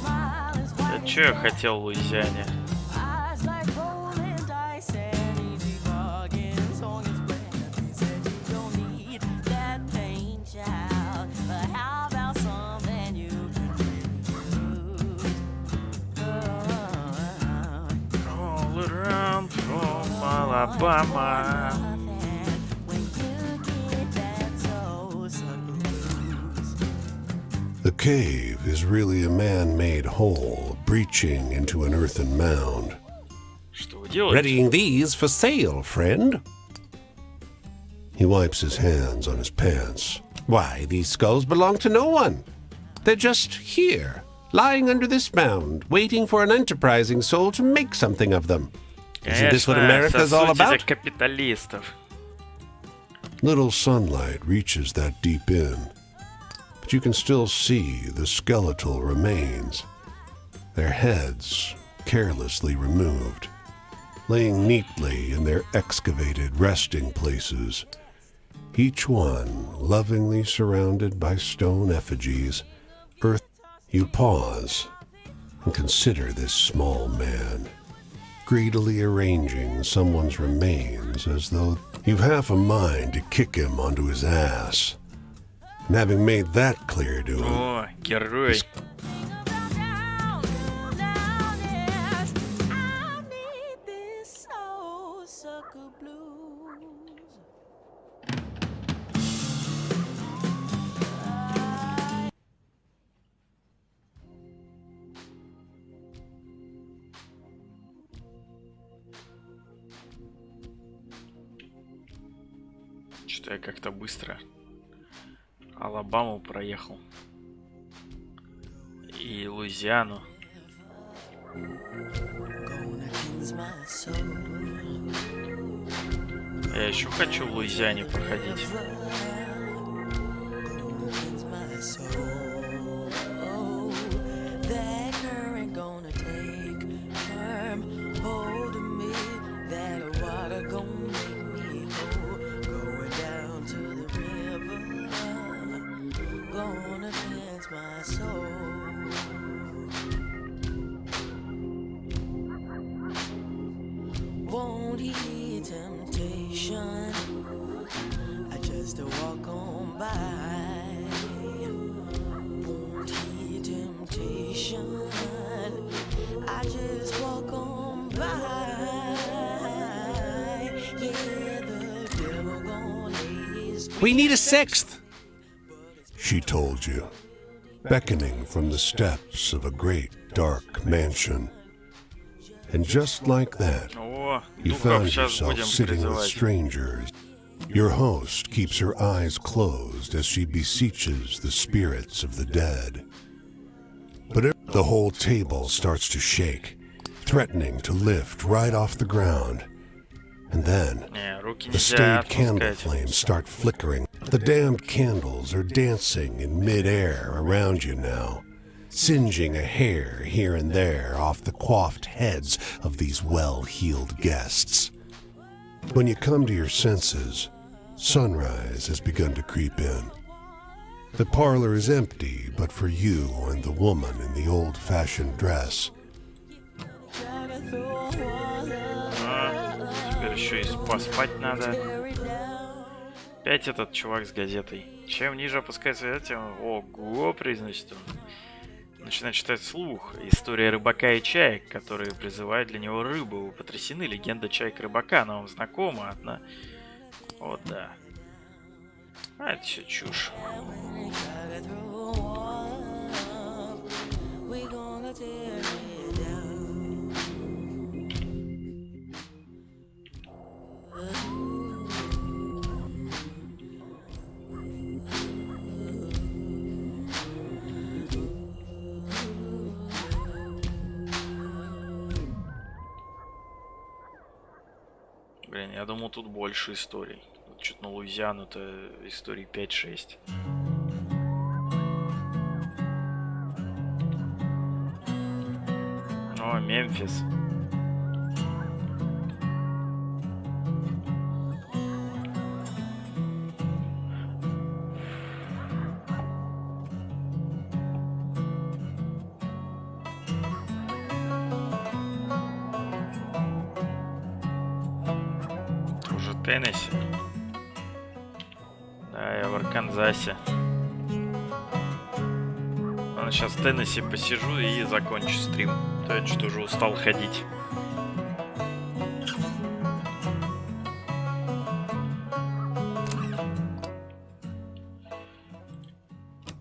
Да чё я хотел в Луизиане? All around from Alabama. The cave is really a man-made hole breaching into an earthen mound. Что вы делаете? Readying these for sale, friend. He wipes his hands on his pants. Why, these skulls belong to no one. They're just here, lying under this mound, waiting for an enterprising soul to make something of them. Isn't this what America's all about? Капиталистов. Little sunlight reaches that deep in, but you can still see the skeletal remains, their heads carelessly removed, laying neatly in their excavated resting places, each one lovingly surrounded by stone effigies, earth. You pause and consider this small man, greedily arranging someone's remains as though you've half a mind to kick him onto his ass. And having made that clear to him, О, герой. Что-то я как-то быстро Алабаму проехал. И И Луизиану. Я еще хочу в Луизиане проходить. Won't heed temptation. I just walk on by. Won't heed temptation. I just walk on by. Yeah, the devil gonna lay his We need a sixth. She told you, beckoning from the steps of a great dark mansion. And just like that, О, you духов found сейчас yourself будем sitting with призывать. strangers. Your host keeps her eyes closed as she beseeches the spirits of the dead. But the whole table starts to shake, threatening to lift right off the ground. And then Не, руки the нельзя staid candle отпускать. flames start flickering. The damned candles are dancing in midair around you now, singeing a hair here and there off the coiffed heads of these well-heeled guests. When you come to your senses, sunrise has begun to creep in. The parlor is empty but for you and the woman in the old-fashioned dress. Теперь еще и поспать надо. Опять этот чувак с газетой. Чем ниже опускается, тем... Ого, произносит он. Начинает читать вслух. История рыбака и чаек, которые призывают для него рыбу. Вы потрясены, легенда чаек-рыбака. Она вам знакома, одна... О, да. А, это все чушь. Блин, я думал, тут больше историй. Вот что-то на Луизиану-то историй 5-6. О, Мемфис. Уже Теннесси. Да, я в Арканзасе. Ладно, сейчас в Теннесси посижу и закончу стрим. То я что-то уже устал ходить.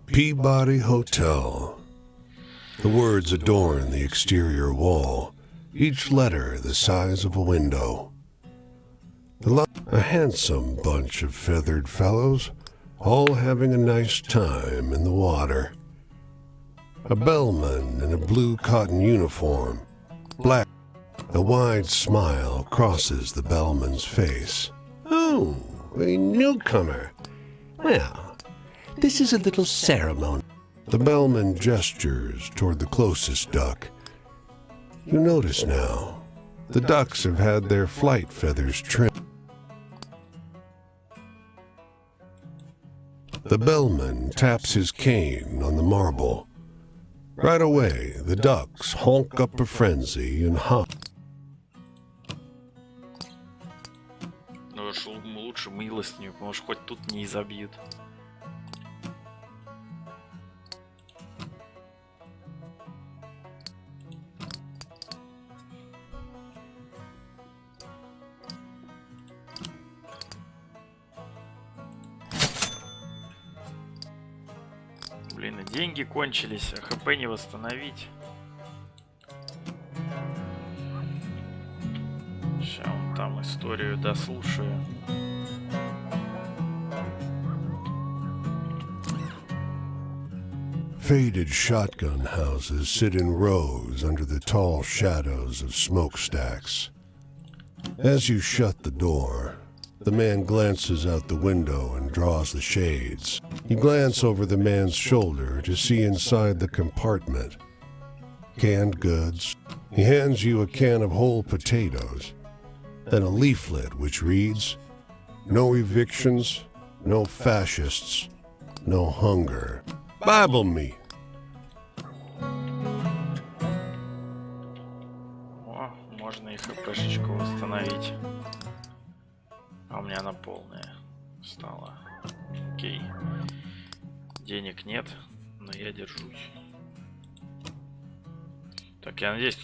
Peabody Hotel. The words adorn the exterior wall, each letter the size of a window. A handsome bunch of feathered fellows, all having a nice time in the water. A bellman in a blue cotton uniform, black. A wide smile crosses the bellman's face. Oh, a newcomer. Well, this is a little ceremony. The bellman gestures toward the closest duck. You notice now, the ducks have had their flight feathers trimmed. The bellman taps his cane on the marble. Right away, the ducks honk up a frenzy and hop. Ну уж лучше милостыню, потому что хоть тут не изобьют. Блин, и деньги кончились, а ХП не восстановить. Сейчас вон там историю дослушаю. Faded shotgun houses sit in rows under the tall shadows of smokestacks. As you shut the door, the man glances out the window and draws the shades. You glance over the man's shoulder to see inside the compartment. Canned goods. He hands you a can of whole potatoes, then a leaflet which reads, "No evictions, no fascists, no hunger. Bible me." О, можно и хпшечку восстановить. А у меня она полная стала. Окей. Денег нет, но я держусь. Так, я надеюсь, тут